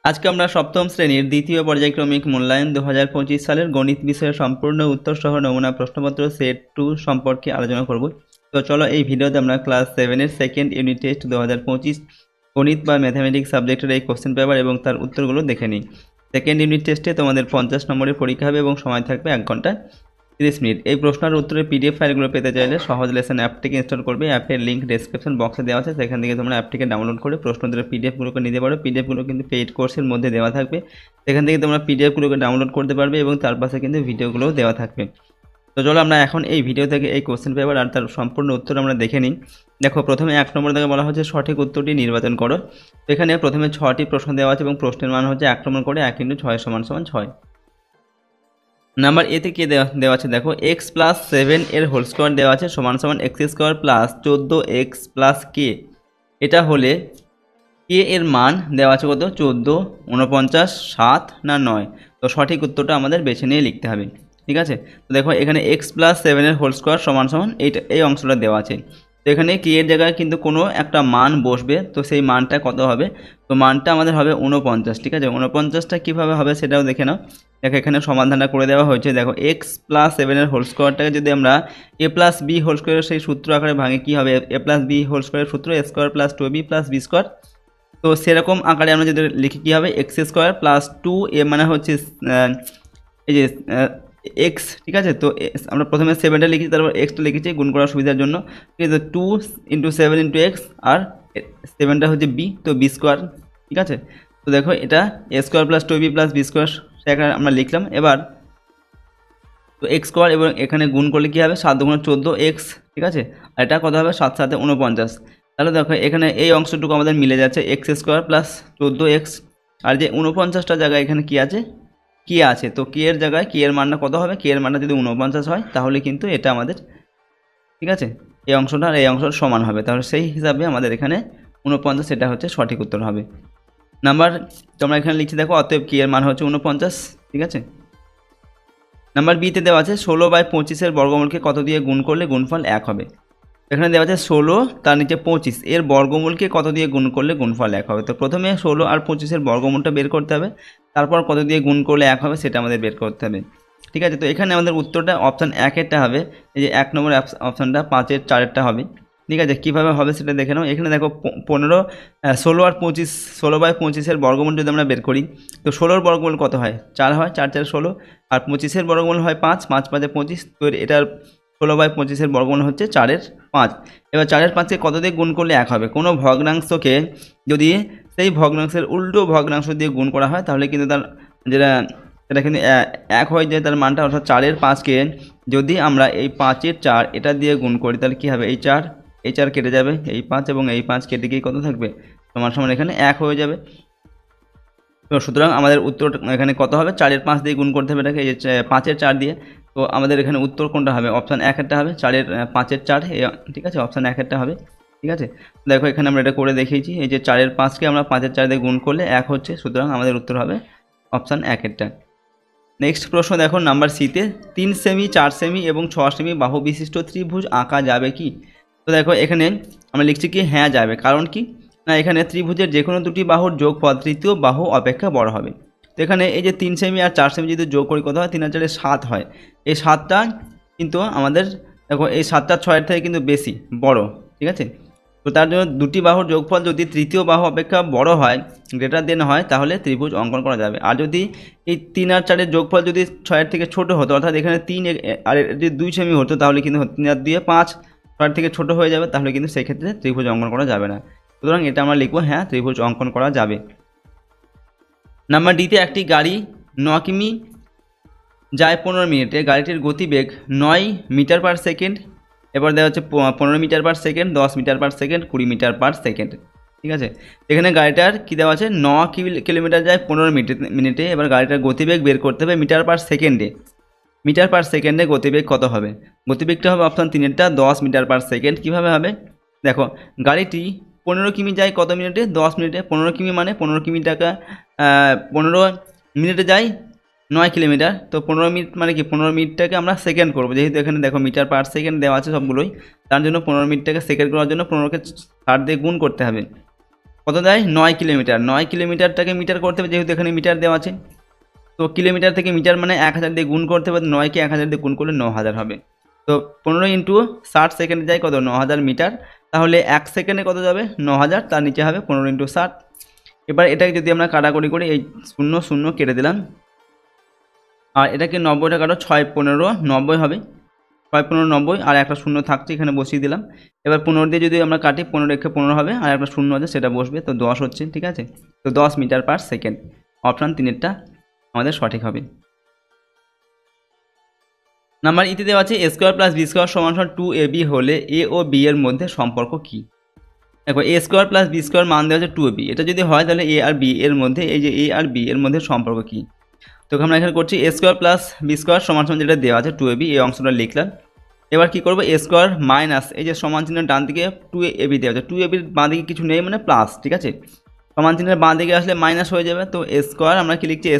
আজকে আমরা সপ্তম শ্রেণীর দ্বিতীয় পর্যায়ক্রমিক মূল্যায়ন 2025 সালের গণিত বিষয়ের সম্পূর্ণ উত্তর সহ নমুনা প্রশ্নপত্র সেট 2 সম্পর্কে আলোচনা করব। তো চলো এই ভিডিওতে আমরা ক্লাস 7 এর সেকেন্ড ইউনিট টেস্ট 2025 গণিত বা ম্যাথামেটিক্স সাবজেক্টের এই কোশ্চেন পেপার এবং তার উত্তরগুলো দেখে নিই। সেকেন্ড ইউনিট টেস্টে তোমাদের 50 নম্বরের পরীক্ষা হবে এবং সময় থাকবে 1 ঘন্টা 30 মিনিট। এই প্রশ্নের উত্তরের পিডিএফ ফাইলগুলো পেতে চাইলে সহজ লেসন অ্যাপটিকে ইনস্টল করবে। অ্যাপের লিঙ্ক ডেসক্রিপশন বক্সে দেওয়া আছে, সেখান থেকে তোমরা অ্যাপটিকে ডাউনলোড করে প্রশ্নোত্তরের পিডিএফগুলোকে নিতে পারো। পিডিএফগুলো কিন্তু পেইড কোর্সের মধ্যে দেওয়া থাকবে, সেখান থেকে তোমরা পিডিএফগুলোকে ডাউনলোড করতে পারবে এবং তার পাশে কিন্তু ভিডিওগুলোও দেওয়া থাকবে। তো চলো আমরা এখন এই ভিডিও থেকে এই কোশ্চেন পেপার আর তার সম্পূর্ণ উত্তর আমরা দেখে নিই। দেখো, প্রথমে 1 নম্বর থেকে বলা হচ্ছে সঠিক উত্তরটি নির্বাচন করো। তো এখানে প্রথমে 6টি প্রশ্ন দেওয়া আছে এবং প্রশ্নের মান হচ্ছে 1 নম্বর করে 1 × 6 = 6। নাম্বার এতে কে দেওয়া আছে, দেখো এক্স প্লাস 7 এর হোল স্কোয়ার দেওয়া আছে সমান সমান x² প্লাস 14x প্লাস কে। এটা হলে কে এর মান দেওয়া আছে কত, 14, 49, 7 না 9। তো সঠিক উত্তরটা আমাদের বেছে নিয়ে লিখতে হবে। ঠিক আছে, তো দেখো এখানে x প্লাস 7 এর হোল স্কোয়ার সমান সমান এই অংশটা দেওয়া আছে। তো এখানে কে এর জায়গায় কিন্তু কোনো একটা মান বসবে, তো সেই মানটা কত হবে, তো মানটা আমাদের হবে 49। ঠিক আছে, 49টা কীভাবে হবে সেটাও দেখে নাও। দেখো এখানে সমাধানটা করে দেওয়া হয়েছে। দেখো এক্স প্লাস 7 এর হোল স্কোয়ারটাকে যদি আমরা a প্লাস বি হোল স্কোয়ারের সেই সূত্র আকারে ভাঙে কী হবে, a প্লাস বি হোল স্কোয়ারের সূত্র a² plus 2b plus b square. তো সেরকম আকারে আমরা যদি লিখি কী হবে, x² প্লাস 2a মানে হচ্ছে এই যে এক্স। ঠিক আছে, তো আমরা প্রথমে 7টা লিখেছি, তারপর এক্সটা লিখেছি গুণ করার সুবিধার জন্য। ঠিক আছে, 2 × 7 × x আর 7টা হচ্ছে b, তো b স্কোয়ার। ঠিক আছে, তো দেখো এটা a² plus 2b plus b square সেটা আমরা লিখলাম। এবার তো x² এবং এখানে গুণ করলে কী হবে, 7 × 14x। ঠিক আছে, আর এটা কত হবে, 7 × 7 = 49। তাহলে দেখো এখানে এই অংশটুকু আমাদের মিলে যাচ্ছে x² প্লাস 14x। আর যে 49টা জায়গায় এখানে কি আছে, কি আছে, তো কে এর জায়গায় কে এর মানটা কত হবে, কে এর মানটা যদি 49 হয় তাহলে কিন্তু এটা আমাদের, ঠিক আছে, এই অংশটা আর এই অংশটা সমান হবে। তাহলে সেই হিসাবে আমাদের এখানে 49 এটা হচ্ছে সঠিক উত্তর হবে। নাম্বার তোমরা এখানে লিখছি, দেখো অতএব কে এর মান হচ্ছে 49। ঠিক আছে, নাম্বার বিতে দেওয়া আছে 16/25 এর বর্গমূলকে কত দিয়ে গুণ করলে গুণফল 1 হবে। এখানে দেওয়া আছে 16, তার নিচে 25 এর বর্গমূলকে কত দিয়ে গুণ করলে গুণফল 1 হবে। তো প্রথমে 16 আর 25 এর বর্গমূলটা বের করতে হবে, তারপর কত দিয়ে গুণ করলে 1 হবে সেটা আমাদের বের করতে হবে। ঠিক আছে, তো এখানে আমাদের উত্তরটা অপশান 1-এরটা হবে, এই যে 1 নম্বর অপশানটা 5-এর 4-এরটা হবে। ঠিক আছে, কীভাবে হবে সেটা দেখে নাও। এখানে দেখো 16 আর 25, 16/25 এর বর্গমূল যদি আমরা বের করি, তো 16-র বর্গমূল কত হয়, 4 হয়, 4 × 4 = 16। আর 25-এর বর্গমূল হয় 5, 5 × 5 = 25। তো এটার 16/25 এর বর্গমূল হচ্ছে 4-এর 5। এবার 4-এর 5কে কত দিয়ে গুণ করলে 1 হবে, কোনো ভগ্নাংশকে যদি সেই ভগ্নাংশের উল্টো ভগ্নাংশ দিয়ে গুণ করা হয় তাহলে কিন্তু তার যেটা সেটা কিন্তু 1 হয়ে যায় তার মানটা। অর্থাৎ 4-এর 5কে যদি আমরা এই 5-এর 4 এটা দিয়ে গুণ করি তাহলে কী হবে, এই 4 কেটে যাবে, এই 5 এবং এই 5 কেটে গিয়ে কত থাকবে, সমান সমান এখানে 1 হয়ে যাবে। তো সুতরাং আমাদের উত্তর এখানে কত হবে, 4-এর 5 দিয়ে গুণ করতে হবে এটাকে, এই 5-এর 4 দিয়ে। তো আমাদের এখানে উত্তর কোনটা হবে, অপশান 1-এরটা হবে, 4-এর 5-এর 4। ঠিক আছে, অপশান 1-এরটা হবে। ঠিক আছে, দেখো এখানে আমরা এটা করে দেখিয়েছি, এই যে 4-এর 5কে আমরা 5-এর 4 দিয়ে গুণ করলে 1 হচ্ছে, সুতরাং আমাদের উত্তর হবে অপশান 1-এরটা। নেক্সট প্রশ্ন দেখো নাম্বার সিতে 3 সেমি, 4 সেমি এবং 6 সেমি বাহু বিশিষ্ট ত্রিভুজ আঁকা যাবে কি। তো দেখো এখানে আমরা লিখছি কি, হ্যাঁ যাবে। কারণ কি না, এখানে ত্রিভুজের যে কোনো দুটি বাহুর যোগফল তৃতীয় বাহু অপেক্ষা বড় হবে। তো এখানে এই যে 3 সেমি আর 4 সেমি যদি যোগ করি কত হয়, 3 আর 4 = 7 হয়। এই 7টা কিন্তু আমাদের, দেখো এই 7টা 6-এর থেকে কিন্তু বেশি বড়। ঠিক আছে, তো তার জন্য দুটি বাহুর যোগফল যদি তৃতীয় বাহু অপেক্ষা বড় হয়, গ্রেটার দেন হয়, তাহলে ত্রিভুজ অঙ্কন করা যাবে। আর যদি এই 3 আর 4-এর যোগফল যদি 6-এর থেকে ছোট হতো, অর্থাৎ এখানে 3 আর যদি 2 সেমি হতো, তাহলে কিন্তু 3 আর 2 = 5, 6-এর থেকে ছোট হয়ে যাবে, তাহলে কিন্তু সেই ক্ষেত্রে ত্রিভুজ অঙ্কন করা যাবে না। সুতরাং এটা আমরা লিখবো হ্যাঁ ত্রিভুজ অঙ্কন করা যাবে। নাম্বার ডিতে একটি গাড়ি 9 কিমি যায় 15 মিনিটে, গাড়িটির গতিবেগ 9 মিটার/সেকেন্ড। এবার দেওয়া হচ্ছে 15 মিটার/সেকেন্ড, 10 মিটার/সেকেন্ড, 20 মিটার/সেকেন্ড। ঠিক আছে, এখানে গাড়িটার কী দেওয়া আছে, 9 কিলোমিটার যায় 15 মিনিটে। এবার গাড়িটার গতিবেগ বের করতে হবে মিটার/সেকেন্ডে। মিটার/সেকেন্ডে গতিবেগ কত হবে, গতিবেগটা হবে অপশান 3-এরটা 10 মিটার/সেকেন্ড। কীভাবে হবে, দেখো গাড়িটি 15 কিমি যায় কত মিনিটে, 10 মিনিটে। 15 কিমি মানে 15 কিমিটাকে 15 মিনিটে যায় 9 কিলোমিটার। তো 15 মিনিট মানে কি, 15 মিনিটটাকে আমরা সেকেন্ড করবো, যেহেতু এখানে দেখো মিটার/সেকেন্ড দেওয়া আছে সবগুলোই, তার জন্য 15 মিনিটটাকে সেকেন্ড করার জন্য 15কে 60 দিয়ে গুণ করতে হবে। কত দেয় 9 কিলোমিটার। 9 কিলোমিটারটাকে মিটার করতে হবে, যেহেতু এখানে মিটার দেওয়া আছে। তো কিলোমিটার থেকে মিটার মানে 1000 দিয়ে গুণ করতে হবে, 9কে 1000 দিয়ে গুণ করলে 9000 হবে। তো 15 ইন্টু 60 সেকেন্ডে যায় কত 9000 মিটার। তাহলে 1 সেকেন্ডে কত যাবে 9000, তার নিচে হবে 15 ইন্টু 60। এবার এটাকে যদি আমরা কাটাকুটি করি, এই 0 0 কেটে দিলাম, আর এটাকে 90টা কাটো, 6 15 90 হবে, 6 15 90, আর একটা শূন্য থাকছে এখানে বসিয়ে দিলাম। এবার 15 দিয়ে যদি আমরা কাটি, 15 রেখে 15 হবে, আর একটা শূন্য আছে সেটা বসবে, তো 10 হচ্ছে। ঠিক আছে, তো 10 মিটার পার সেকেন্ড, অপশান 3-এরটা আমাদের সঠিক হবে। নাম্বার ইতে দেওয়া আছে a² + b² = 2ab হলে a ও b এর মধ্যে সম্পর্ক কি। দেখো a² + b² মান দেওয়া আছে 2ab, এটা যদি হয় তাহলে a আর b এর মধ্যে, এই যে a আর b এর মধ্যে সম্পর্ক কি। তো আমরা এখানে করছি a² + b² = যেটা দেওয়া আছে 2ab, এই অংশটা লিখলাম। এবার কি করব, a² মাইনাস এই যে সমান চিহ্নের ডান দিকে 2ab দেওয়া আছে, 2ab বাঁ দিকে কিছু নেই মানে প্লাস, ঠিক আছে। সমান চিহ্নের বাঁ দিকে আসলে মাইনাস হয়ে যাবে, তো a² আমরা কি লিখছি, a²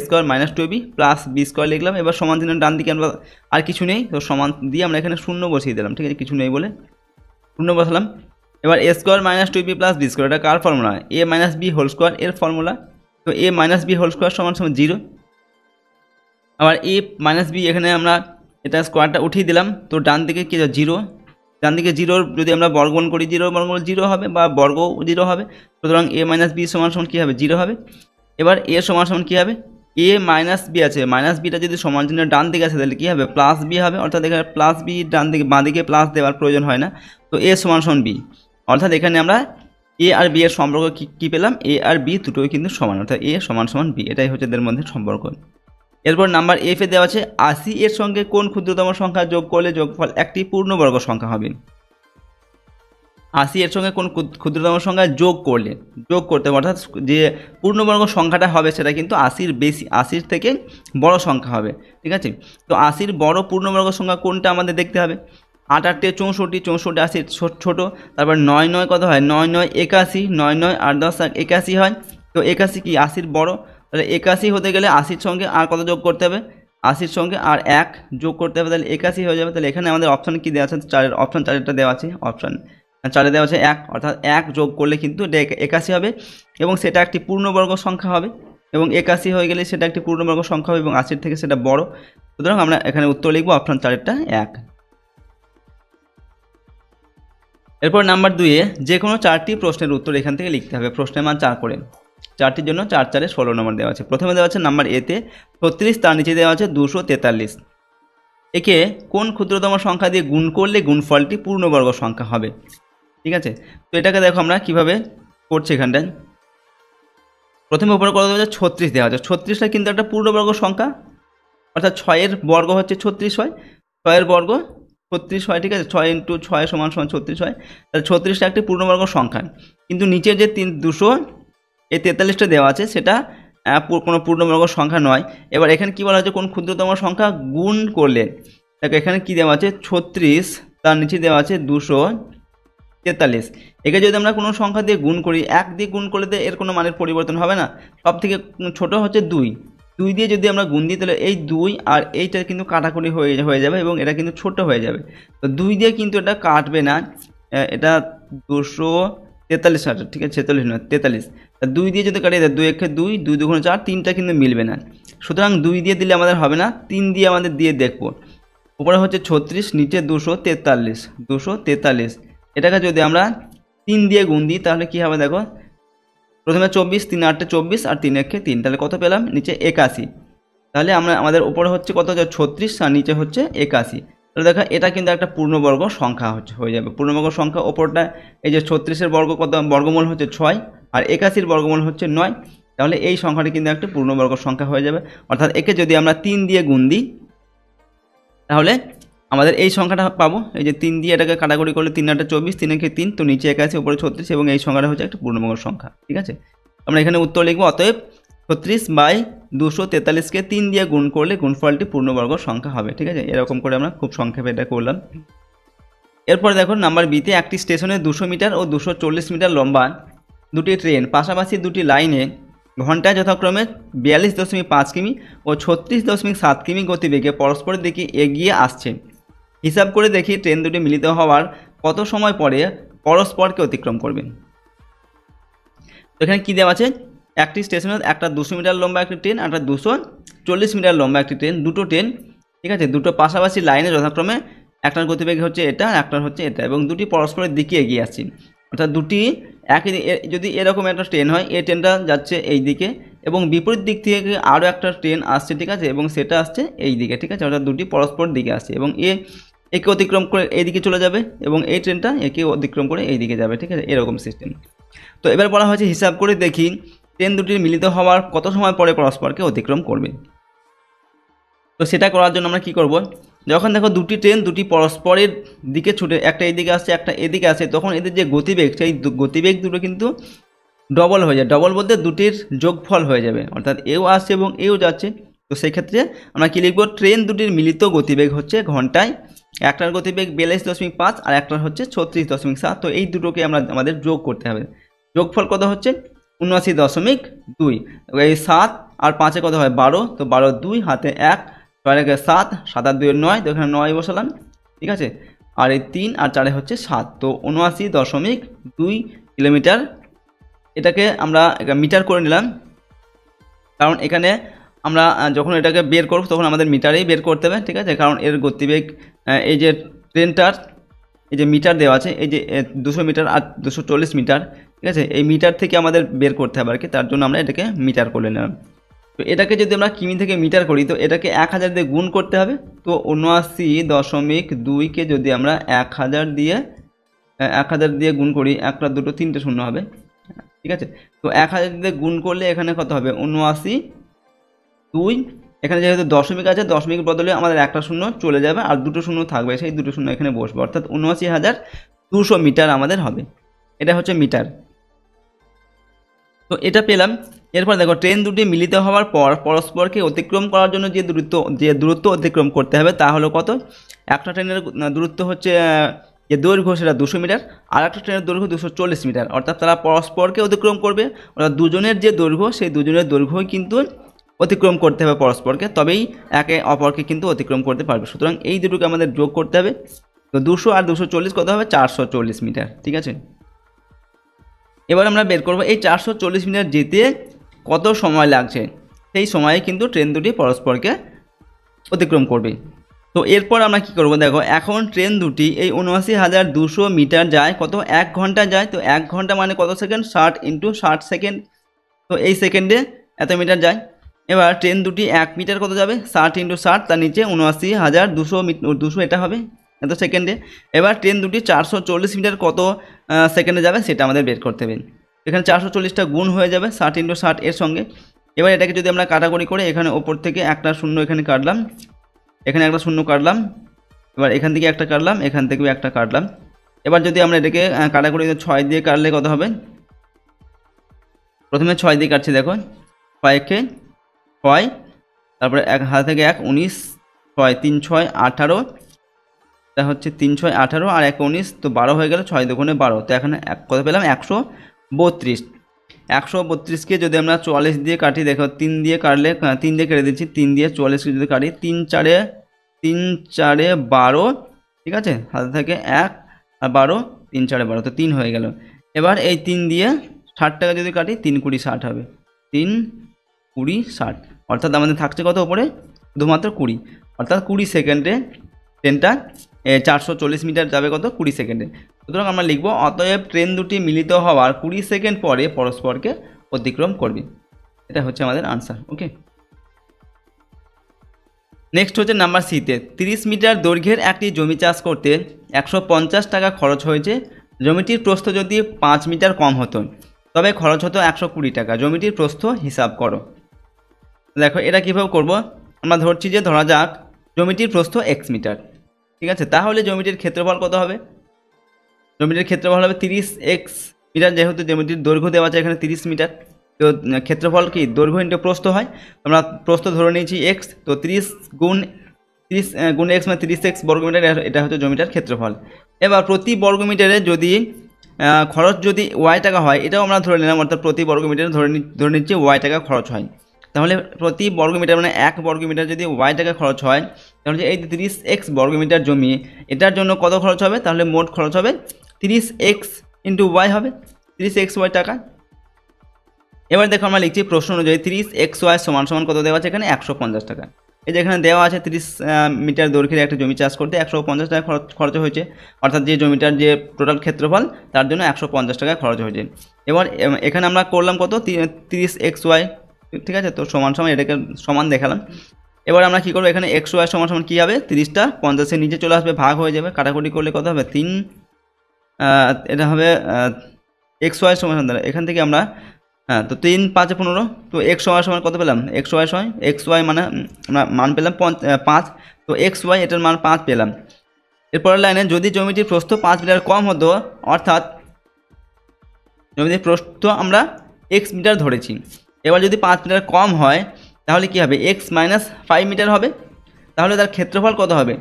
- 2ab প্লাস b² লিখলাম। এবার সমান চিহ্নের ডান দিকে আমরা আর কিছু নেই, তো সমান দিয়ে আমরা এখানে শূন্য বসিয়ে দিলাম, ঠিক আছে, কিছু নেই বলে শূন্য বসালাম। এবার a² - 2ab প্লাস b², এটা কার ফর্মুলা, a - b² এর ফর্মুলা। তো a - b² = 0। আবার a - b এখানে আমরা এটা স্কোয়ারটা উঠিয়ে দিলাম, তো ডান দিকে কি 0, ডান দিকে 0 যদি আমরা বর্গমূল করি, 0 বর্গমূল 0 হবে, বা বর্গ 0 হবে। সুতরাং a - b = কী হবে, 0 হবে। এবার a = কী হবে, a - b আছে, মাইনাস বিটা যদি সমান চিহ্নের ডান দিকে আছে তাহলে কী হবে, প্লাস বি হবে। অর্থাৎ এখানে প্লাস বি ডান দিকে, বাঁ দিকে প্লাস দেওয়ার প্রয়োজন হয় না। তো a = b, অর্থাৎ এখানে আমরা a আর b এর সম্পর্ক কী পেলাম, a আর b দুটোই কিন্তু সমান, অর্থাৎ a = b, এটাই হচ্ছে এদের মধ্যে সম্পর্ক। এরপর নাম্বার এফ এ দেওয়া আছে 80 এর সঙ্গে কোন ক্ষুদ্রতম সংখ্যা যোগ করলে যোগফল একটি পূর্ণবর্গ সংখ্যা হবে। 80 এর সঙ্গে কোন ক্ষুদ্রতম সংখ্যা যোগ করতে হবে, অর্থাৎ যে পূর্ণবর্গ সংখ্যাটা হবে সেটা কিন্তু 80-র বেশি, 80-র থেকে বড় সংখ্যা হবে। ঠিক আছে, তো 80-র বড় পূর্ণবর্গ সংখ্যা কোনটা আমাদের দেখতে হবে। 8 8 64, 64 80 ছোট। তারপর 9 9 কত হয়, 9 9 81, 9 9 8 10 81 হয়। তো 81 কি 80-র বড়, তাহলে 81 হতে গেলে 80-র সঙ্গে আর কত যোগ করতে হবে, 80-র সঙ্গে আর 1 যোগ করতে হবে, তাহলে 81 হয়ে যাবে। তাহলে এখানে আমাদের অপশান কি দেওয়া আছে, অপশান 4-এরটা দেওয়া আছে, অপশান 4-এ দেওয়া আছে 1, অর্থাৎ 1 যোগ করলে কিন্তু এটা 81 হবে, এবং সেটা একটি পূর্ণবর্গ সংখ্যা হবে, এবং 81 হয়ে গেলে সেটা একটি পূর্ণবর্গ সংখ্যা হবে, এবং 80-র থেকে সেটা বড়। সুতরাং আমরা এখানে উত্তর লিখব অপশান 4-এরটা 1। এরপর নাম্বার 2-এ যে কোনো 4টি প্রশ্নের উত্তর এখান থেকে লিখতে হবে, প্রশ্নের মান 4 করে। 4টির জন্য 4 4-এ 16 নম্বর দেওয়া আছে। প্রথমে দেওয়া আছে নাম্বার এতে 36, তার নিচে দেওয়া আছে 243। একে কোন ক্ষুদ্রতম সংখ্যা দিয়ে গুণ করলে গুণফলটি পূর্ণবর্গ সংখ্যা হবে। ঠিক আছে, তো এটাকে দেখো আমরা কিভাবে করছি। এখানটায় প্রথমে উপরে কত দেওয়া আছে, 36 দেওয়া আছে। 36টা কিন্তু একটা পূর্ণবর্গ সংখ্যা, অর্থাৎ 6-এর বর্গ হচ্ছে 36 হয়, 6-এর বর্গ 36 হয়। ঠিক আছে, 6 × 6 = 36 হয়। তাহলে 36টা একটি পূর্ণবর্গ সংখ্যা, কিন্তু নিচের যে 243টা দেওয়া আছে সেটা কোনো পূর্ণবর্গ সংখ্যা নয়। এবার এখানে কী বলা হচ্ছে, কোন ক্ষুদ্রতম সংখ্যা গুণ করলে, দেখো এখানে কী দেওয়া আছে 36, তার নিচে দেওয়া আছে 243। একে যদি আমরা কোনো সংখ্যা দিয়ে গুণ করি, 1 দিয়ে গুণ করলে তো এর কোনো মানের পরিবর্তন হবে না। সব থেকে ছোট হচ্ছে 2 দিয়ে যদি আমরা গুণ দিই তাহলে এই 2 আর এইটা কিন্তু কাটাকুটি হয়ে যাবে, এবং এটা কিন্তু ছোট হয়ে যাবে। তো 2 দিয়ে কিন্তু এটা কাটবে না, এটা 243 আছে। ঠিক আছে, 46 নয় 43। 2 দিয়ে যদি কাটিয়ে দেয়, 2 1 2, 2 2 4, 3টা কিন্তু মিলবে না। সুতরাং 2 দিয়ে দিলে আমাদের হবে না, 3 দিয়ে আমাদের দিয়ে দেখবো। উপরে হচ্ছে 36, নিচে 243। এটাকে যদি আমরা 3 দিয়ে গুণ দিই তাহলে কী হবে, দেখো প্রথমে 24, 3 8 24, আর 3 1 3, তাহলে কত পেলাম, নিচে 81। তাহলে আমাদের উপরে হচ্ছে কত, 36, আর নিচে হচ্ছে 81। তাহলে দেখো এটা কিন্তু একটা পূর্ণবর্গ সংখ্যা হয়ে যাবে। পূর্ণবর্গ সংখ্যা ওপরটা এই যে 36-এর বর্গমূল হচ্ছে 6, আর 81-র বর্গমূল হচ্ছে 9। তাহলে এই সংখ্যাটি কিন্তু একটা পূর্ণবর্গ সংখ্যা হয়ে যাবে। অর্থাৎ একে যদি আমরা 3 দিয়ে গুণ দিই তাহলে আমাদের এই সংখ্যাটা পাবো। এই যে 3 দিয়ে এটাকে কাটাকুটি করলে 3 8 24, 3 1 3, তো নিচে 81, উপরে 36, এবং এই সংখ্যাটা হচ্ছে একটা পূর্ণবর্গ সংখ্যা। ঠিক আছে, আমরা এখানে উত্তর লিখবো অতএব 36/243-কে 3 দিয়ে গুণ করলে গুণফলটি পূর্ণবর্গ সংখ্যা হবে। ঠিক আছে, এরকম করে আমরা খুব সংক্ষেপে এটা করলাম। এরপর দেখো নাম্বার বিতে একটি স্টেশনে 200 মিটার ও 240 মিটার লম্বা দুটি ট্রেন পাশাপাশি দুটি লাইনে ঘন্টায় যথাক্রমে 42.5 কিমি ও 36.7 কিমি গতিবেগে পরস্পরের দিকে এগিয়ে আসছে। হিসাব করে দেখি ট্রেন দুটি মিলিত হওয়ার কত সময় পরে পরস্পরকে অতিক্রম করবে। তো এখানে কী দেওয়া আছে, একটি স্টেশনে একটা 200 মিটার লম্বা একটি ট্রেন, একটা 240 মিটার লম্বা একটি ট্রেন, দুটো ট্রেন, ঠিক আছে, দুটো পাশাপাশি লাইনে যথাক্রমে একটার গতিবেগ হচ্ছে এটা আর একটার হচ্ছে এটা, এবং দুটি পরস্পরের দিকে এগিয়ে আসছে। অর্থাৎ দুটি একই, যদি এরকম একটা ট্রেন হয়, এই ট্রেনটা যাচ্ছে এই দিকে এবং বিপরীত দিক থেকে আরও একটা ট্রেন আসছে, ঠিক আছে, এবং সেটা আসছে এই দিকে, ঠিক আছে, অর্থাৎ দুটি পরস্পর দিকে আসছে এবং একে অতিক্রম করে এই দিকে চলে যাবে এবং এই ট্রেনটা একে অতিক্রম করে এই দিকে যাবে, ঠিক আছে, এরকম সিস্টেম। তো এবার বলা হয়েছে হিসাব করে দেখি ট্রেন দুটির মিলিত হওয়ার কত সময় পরে পরস্পরকে অতিক্রম করবে। তো সেটা করার জন্য আমরা কী করব, যখন দেখো দুটি ট্রেন দুটি পরস্পরের দিকে ছুটে, একটা এদিকে আসছে একটা এদিকে আসছে, তখন এদের যে গতিবেগ, সেই গতিবেগ দুটো কিন্তু ডবল হয়ে যায়। ডবল বলতে দুটির যোগফল হয়ে যাবে, অর্থাৎ এও আসছে এবং এও যাচ্ছে। তো সেই ক্ষেত্রে আমরা কী লিখব, ট্রেন দুটির মিলিত গতিবেগ হচ্ছে ঘন্টায়, একটার গতিবেগ 42.5 আর একটার হচ্ছে 36.7। তো এই দুটোকে আমাদের যোগ করতে হবে। যোগফল কত হচ্ছে 79.2। এই 7 আর 5 কত হয় 12, তো 12 2 হাতে 1, 6 রেখে 7, 7 আর 2 9, তো এখানে 9 বসালাম, ঠিক আছে, আর এই 3 আর 4 হচ্ছে 7, তো 79.2 কিলোমিটার। এটাকে আমরা মিটার করে নিলাম, কারণ এখানে আমরা যখন এটাকে বের করব তখন আমাদের মিটারেই বের করতে হবে, ঠিক আছে, কারণ এর গতিবেগ, এই যে ট্রেনটার এই যে মিটার দেওয়া আছে, এই যে 200 মিটার আর 240 মিটার, ঠিক আছে, এই মিটার থেকে আমাদের বের করতে হবে আর কি, তার জন্য আমরা এটাকে মিটার করে নিলাম। তো এটাকে যদি আমরা কিমি থেকে মিটার করি, তো এটাকে 1000 দিয়ে গুণ করতে হবে। তো 79.2কে যদি আমরা 1000 দিয়ে গুণ করি, একটা দুটো তিনটে শূন্য হবে, ঠিক আছে। তো 1000 দিয়ে গুণ করলে এখানে কত হবে 79.2, এখানে যেহেতু দশমিক আছে, দশমিক বদলে আমাদের একটা শূন্য চলে যাবে আর দুটো শূন্য থাকবে, সেই দুটো শূন্য এখানে বসবে, অর্থাৎ 79,200 মিটার আমাদের হবে। এটা হচ্ছে মিটার। তো এটা পেলাম। এরপর দেখো ট্রেন দুটি মিলিত হওয়ার পর পরস্পরকে অতিক্রম করার জন্য যে দূরত্ব অতিক্রম করতে হবে তা হলো কত, একটা ট্রেনের দূরত্ব হচ্ছে যে দৈর্ঘ্য সেটা 200 মিটার, আর একটা ট্রেনের দৈর্ঘ্য 240 মিটার, অর্থাৎ তারা পরস্পরকে অতিক্রম করবে, অর্থাৎ দুজনের যে দৈর্ঘ্য সেই দুজনের দৈর্ঘ্যই কিন্তু অতিক্রম করতে হবে পরস্পরকে, তবেই একে অপরকে কিন্তু অতিক্রম করতে পারবে। সুতরাং এই দুটোকে আমাদের যোগ করতে হবে। তো 200 আর 240 কত হবে 440 মিটার, ঠিক আছে। এবার আমরা বের করব এই 440 মিটার যেতে কত সময় লাগছে, সেই সময়ে কিন্তু ট্রেন দুটি পরস্পরকে অতিক্রম করবে। তো এরপর আমরা কি করব, দেখো এখন ট্রেন দুটি এই 79,200 মিটার যায় কত, 1 ঘন্টা যায়। তো 1 ঘন্টা মানে কত সেকেন্ড, 60 × 60 সেকেন্ড, তো এই সেকেন্ডে এত মিটার যায়। এবার ট্রেন দুটি 1 মিটার কত যাবে, 60 × 60, তার নিচে 79,200 এটা হবে এত সেকেন্ডে। এবার ট্রেন দুটি 440 মিটার কত সেকেন্ডে যাবে সেটা আমাদের বের করতে হবে। এখানে 440টা গুণ হয়ে যাবে 60 × 60 এর সঙ্গে। এবার এটাকে যদি আমরা কাটাকুটি করে এখানে ওপর থেকে একটা শূন্য এখানে কাটলাম, এখানে একটা শূন্য কাটলাম, এবার এখান থেকে একটা কাটলাম, এখান থেকেও একটা কাটলাম। এবার যদি আমরা এটাকে কাটাকুটি 6 দিয়ে কাটলে কত হবে, প্রথমে 6 দিয়ে কাটছি, দেখো 6কে 6, তারপরে এক হাত থেকে 1, 19, 6 3 6 18, এটা হচ্ছে 3 6 18 আর 1 19, তো 12 হয়ে গেল, 6 দুগুণে 12, তো এখানে কত পেলাম 132। 132কে যদি আমরা 44 দিয়ে কাটি, দেখো 3 দিয়ে কাটলে, 3 দিয়ে কেটে দিচ্ছি, 3 দিয়ে 44কে যদি কাটি, 3 4 12, ঠিক আছে, হাতে থেকে 1 আর 12, 3 4 12, তো 3 হয়ে গেল। এবার এই 3 দিয়ে 60 টাকা যদি কাটি, 3 20 60 হবে, 3 20 60, অর্থাৎ আমাদের থাকছে কত ওপরে শুধুমাত্র 20, অর্থাৎ 20 সেকেন্ডে ট্রেনটা 440 মিটার যাবে কত 20 সেকেন্ডে। সুতরাং আমরা লিখব অতএব ট্রেন দুটি মিলিত হওয়ার 20 সেকেন্ড পরে পরস্পরকে অতিক্রম করবে। এটা হচ্ছে আমাদের আনসার। ওকে, নেক্সট হচ্ছে নাম্বার সিতে, 30 মিটার দৈর্ঘ্যের একটি জমি চাষ করতে 150 টাকা খরচ হয়েছে। জমিটির প্রস্থ যদি 5 মিটার কম হতো তবে খরচ হতো 120 টাকা। জমিটির প্রস্থ হিসাব করো। দেখো এটা কীভাবে করব, আমরা ধরছি যে ধরা যাক জমিটির প্রস্থ x মিটার, ঠিক আছে, তাহলে জমিটির ক্ষেত্রফল কত হবে, জমিটির ক্ষেত্রফল হবে 30x মিটার, যেহেতু জমিটির দৈর্ঘ্য দেওয়া আছে এখানে 30 মিটার, তো ক্ষেত্রফল কি দৈর্ঘ্য ইন্টু প্রস্থ হয়, আমরা প্রস্থ ধরে নিয়েছি x, তো 30 গুণ x মানে 30x বর্গমিটার, এটা হচ্ছে জমিটার ক্ষেত্রফল। এবার প্রতি বর্গমিটারে যদি খরচ যদি y টাকা হয়, এটাও আমরা ধরে নিলাম, অর্থাৎ প্রতি বর্গমিটারে ধরে নিচ্ছি y টাকা খরচ হয়। তাহলে প্রতি বর্গমিটার মানে 1 বর্গমিটার যদি y টাকা খরচ হয়, তাহলে এই 30x বর্গমিটার জমি এটার জন্য কত খরচ হবে, তাহলে মোট খরচ হবে 30x × y হবে, 30xy টাকা। এবার দেখো আমরা লিখছি প্রশ্ন অনুযায়ী 30xy সমান সমান কত দেওয়া আছে এখানে 150 টাকা। এই যে এখানে দেওয়া আছে 30 মিটার দৈর্ঘ্যের একটা জমি চাষ করতে 150 টাকা খরচ হয়েছে, অর্থাৎ যে জমিটার যে টোটাল ক্ষেত্রফল তার জন্য 150 টাকা খরচ হয়েছে। এবার এখানে আমরা করলাম কত 30xy, ঠিক আছে, তো সমান সমান এটাকে সমান দেখালাম। এবার আমরা কী করবো, এখানে xy সমান সমান কী হবে, 30টা 50-এর নিচে চলে আসবে, ভাগ হয়ে যাবে, কাটাকুটি করলে কত হবে 3, এটা হবে xy সমান সমান, এখান থেকে আমরা তো 3 5 15, তো xy সমান কত পেলাম, xy মানে আমরা মান পেলাম 5, তো xy এটার মান 5 পেলাম। এরপরের লাইনে যদি জমিটির প্রস্থ 5 মিটার কম হতো, অর্থাৎ জমিটির প্রস্থ আমরা x মিটার ধরেছি, এবার যদি 5 মিটার কম হয় তাহলে কি হবে, x মাইনাস 5 মিটার হবে, তাহলে তার ক্ষেত্রফল কত হবে,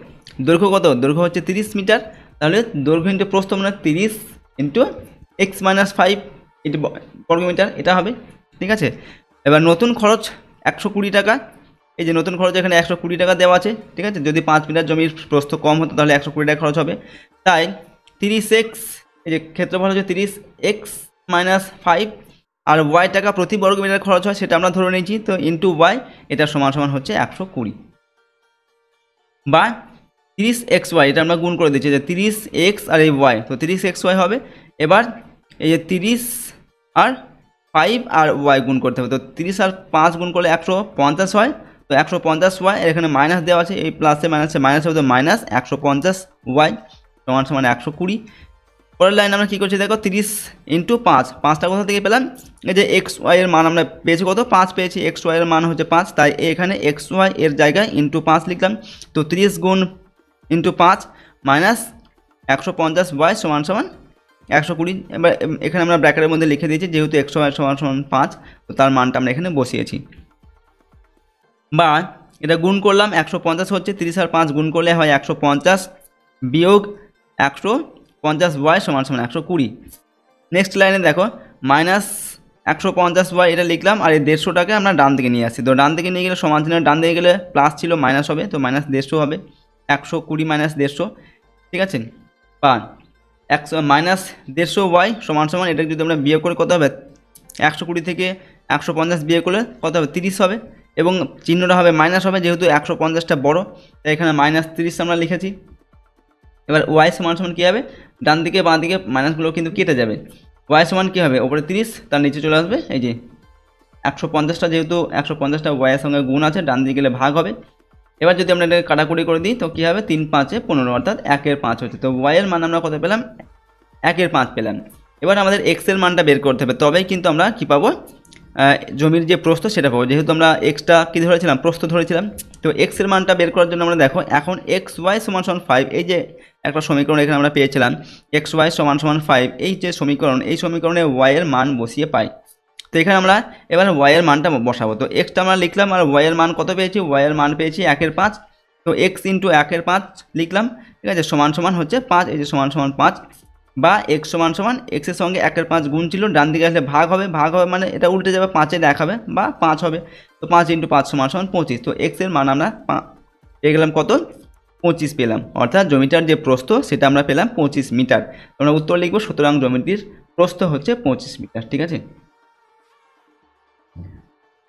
দৈর্ঘ্য কত, দৈর্ঘ্য হচ্ছে 30 মিটার, তাহলে দৈর্ঘ্য ইন্টু প্রস্থ মানে 30 ইন্টু x মাইনাস 5 ইন্টু বর্গমিটার, এটা হবে, ঠিক আছে। এবার নতুন খরচ 120 টাকা, এই যে নতুন খরচ এখানে 120 টাকা দেওয়া আছে, ঠিক আছে, যদি 5 মিটার জমির প্রস্থ কম হতো তাহলে 120 টাকা খরচ হবে, তাই 30x, এই যে ক্ষেত্রফল হচ্ছে 30x মাইনাস 5, আর y টাকা প্রতি বর্গ মিটার খরচ হয় সেটা আমরা ধরে নিয়েছি, তো ইন্টু y, এটা সমান সমান হচ্ছে 120, বা 30xy, এটা আমরা গুণ করে দিচ্ছি যে 30x আর এই y, তো 30xy হবে। এবার এই যে 30 আর 5 আর y গুণ করতে হবে, তো 30 আর 5 গুণ করলে 150 হয়, তো 150y, এখানে মাইনাস দেওয়া আছে, এই প্লাসে মাইনাসে মাইনাস হবে, তো মাইনাস 150y সমান সমান 120। পরের লাইন আমরা কী করছি দেখো, 30 ইন্টু 5, 5টা কোথা থেকে পেলাম, এই যে xy এর মান আমরা পেয়েছি কত, 5 পেয়েছি, xy এর মান হচ্ছে 5, তাই এখানে xy এর জায়গায় ইন্টু 5 লিখলাম, তো 30 গুণ ইন্টু 5 মাইনাস 150y সমান সমান 120। এবার এখানে আমরা ব্র্যাকেটের মধ্যে লিখে দিয়েছি, যেহেতু xy সমান সমান 5, তো তার মানটা আমরা এখানে বসিয়েছি, বা এটা গুণ করলাম, 150 হচ্ছে, 30 আর 5 গুণ করলে হয় 150 বিয়োগ 150y সমান সমান 120। নেক্সট লাইনে দেখো মাইনাস 150y, এটা লিখলাম, আর এই 150 টাকা আমরা ডান দিকে নিয়ে আসছি, তো ডান দিকে নিয়ে গেলে সমান চিহ্ন ডান দিকে গেলে প্লাস ছিল মাইনাস হবে, তো মাইনাস 150 হবে, 120 মাইনাস 150, ঠিক আছে, বা মাইনাস 150y সমান সমান, এটা যদি আমরা বিয়োগ করে কত হবে, 120 থেকে 150 বিয়োগ করলে কত হবে 30 হবে, এবং চিহ্নটা হবে মাইনাস হবে, যেহেতু 150টা বড়, তাই এখানে মাইনাস 30 আমরা লিখেছি। এবার y সমান সমান কী হবে, ডান দিকে বাঁ দিকে মাইনাসগুলো কিন্তু কেটে যাবে, y সমান কী হবে, ওপরে 30, তার নিচে চলে আসবে এই যে 150টা, যেহেতু 150টা y এর সঙ্গে গুণ আছে, ডান দিকে গেলে ভাগ হবে। এবার যদি আমরা এটাকে কাটাকুটি করে দিই, তো কী হবে, 3 5 15, অর্থাৎ 1/5 হচ্ছে, তো y এর মান আমরা কত পেলাম, 1/5 পেলাম। এবার আমাদের x এর মানটা বের করতে হবে, তবেই কিন্তু আমরা কী পাবো, জমির যে প্রস্থ সেটা পাবো, যেহেতু আমরা এক্সটা কী ধরেছিলাম, প্রস্থ ধরেছিলাম, তো এক্স এর মানটা বের করার জন্য আমরা দেখো এখন xy সমান সমান 5, এই যে একটা সমীকরণ এখানে আমরা পেয়েছিলাম xy সমান সমান 5, এই যে সমীকরণ, এই সমীকরণে y এর মান বসিয়ে পাই, তো এখানে আমরা এবার y এর মানটা বসাবো, তো এক্সটা আমরা লিখলাম, আর y এর মান কত পেয়েছি, y এর মান পেয়েছি 1/5, তো x ইন্টু 1/5 লিখলাম, ঠিক আছে, সমান সমান হচ্ছে 5, এই যে সমান সমান 5, বা x সমান সমান x এর সঙ্গে 1/5 গুণ ছিল, ডান দিকে আসলে ভাগ হবে, ভাগ হবে মানে এটা উল্টে যাবে, 5-এ দেখাবে, বা 5 হবে, তো 5 ইন্টু 5 সমান সমান 25, তো x এর মান আমরা পেয়ে গেলাম কত, 25 পেলাম, অর্থাৎ জমিটার যে প্রস্থ সেটা আমরা পেলাম 25 মিটার। আমরা উত্তর লিখব, সুতরাং জমিটির প্রস্থ হচ্ছে 25 মিটার, ঠিক আছে।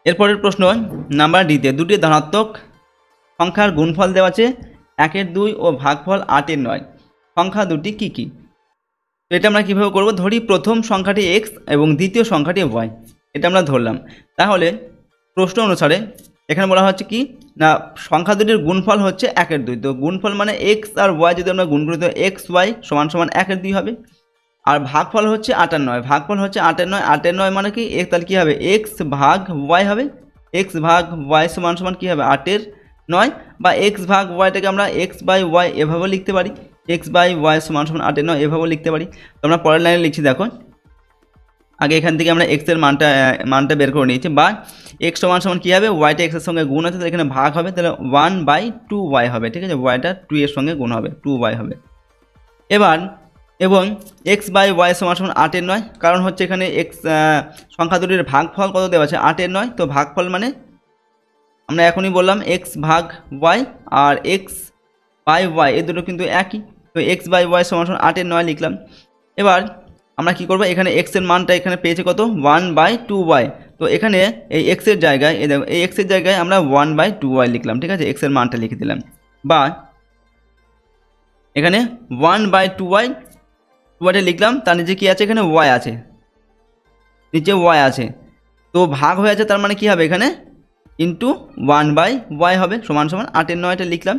এরপরের প্রশ্ন নাম্বার ডিতে, দুটি ধনাত্মক সংখ্যার গুণফল দেওয়া আছে 1/2 ও ভাগফল 8/9, সংখ্যা দুটি কী কী? তো এটা আমরা কীভাবে করব, ধরি প্রথম সংখ্যাটি x এবং দ্বিতীয় সংখ্যাটি y, এটা আমরা ধরলাম, তাহলে প্রশ্ন অনুসারে এখানে বলা হচ্ছে কি না, সংখ্যা দুটির গুণফল হচ্ছে 1/2, তো গুণফল মানে x আর y যদি আমরা গুণ করি তো xy সমান সমান 1/2 হবে, আর ভাগফল হচ্ছে 8/9, ভাগফল হচ্ছে 8/9, 8/9 মানে কি, তাহলে কী হবে, x ভাগ y হবে, x ভাগ y সমান সমান কী হবে 8/9, বা x ভাগ yটাকে আমরা x বাই y এভাবে লিখতে পারি, x বাই y সমান সমান 8/9 এভাবেও লিখতে পারি। তো আমরা পরের লাইনে লিখছি দেখো, আগে এখান থেকে আমরা x এর মানটা বের করে নিয়েছি, বা x সমান সমান কী হবে, yটা x এর সঙ্গে গুণ আছে, তো এখানে ভাগ হবে, তাহলে 1/2y হবে, ঠিক আছে, yটা 2 এর সঙ্গে গুণ হবে, 2y হবে। এবার এবং x বাই y সমান সমান 8/9, কারণ হচ্ছে এখানে x সংখ্যা দুটির ভাগফল কত দেওয়া আছে 8/9, তো ভাগফল মানে আমরা এখনই বললাম x ভাগ y আর x বাই y এ দুটো কিন্তু একই, তো x বাই y সমান সমান 8/9 লিখলাম। এবার আমরা কি করব, এখানে x এর মানটা এখানে পেয়েছে কত 1/2y, তো তো এখানে এই এক্সের জায়গায় এই দেখো এই এক্সের জায়গায় আমরা 1/2y লিখলাম, ঠিক আছে, এক্সের মানটা লিখে দিলাম। বা এখানে 1/2y ওয়াইটা লিখলাম, তার নিচে কী আছে, এখানে ওয়াই আছে, নিচে ওয়াই আছে, তো ভাগ হয়ে আছে, তার মানে কী হবে এখানে ইন্টু 1/y হবে, সমান সমান 8 এর 9টা লিখলাম।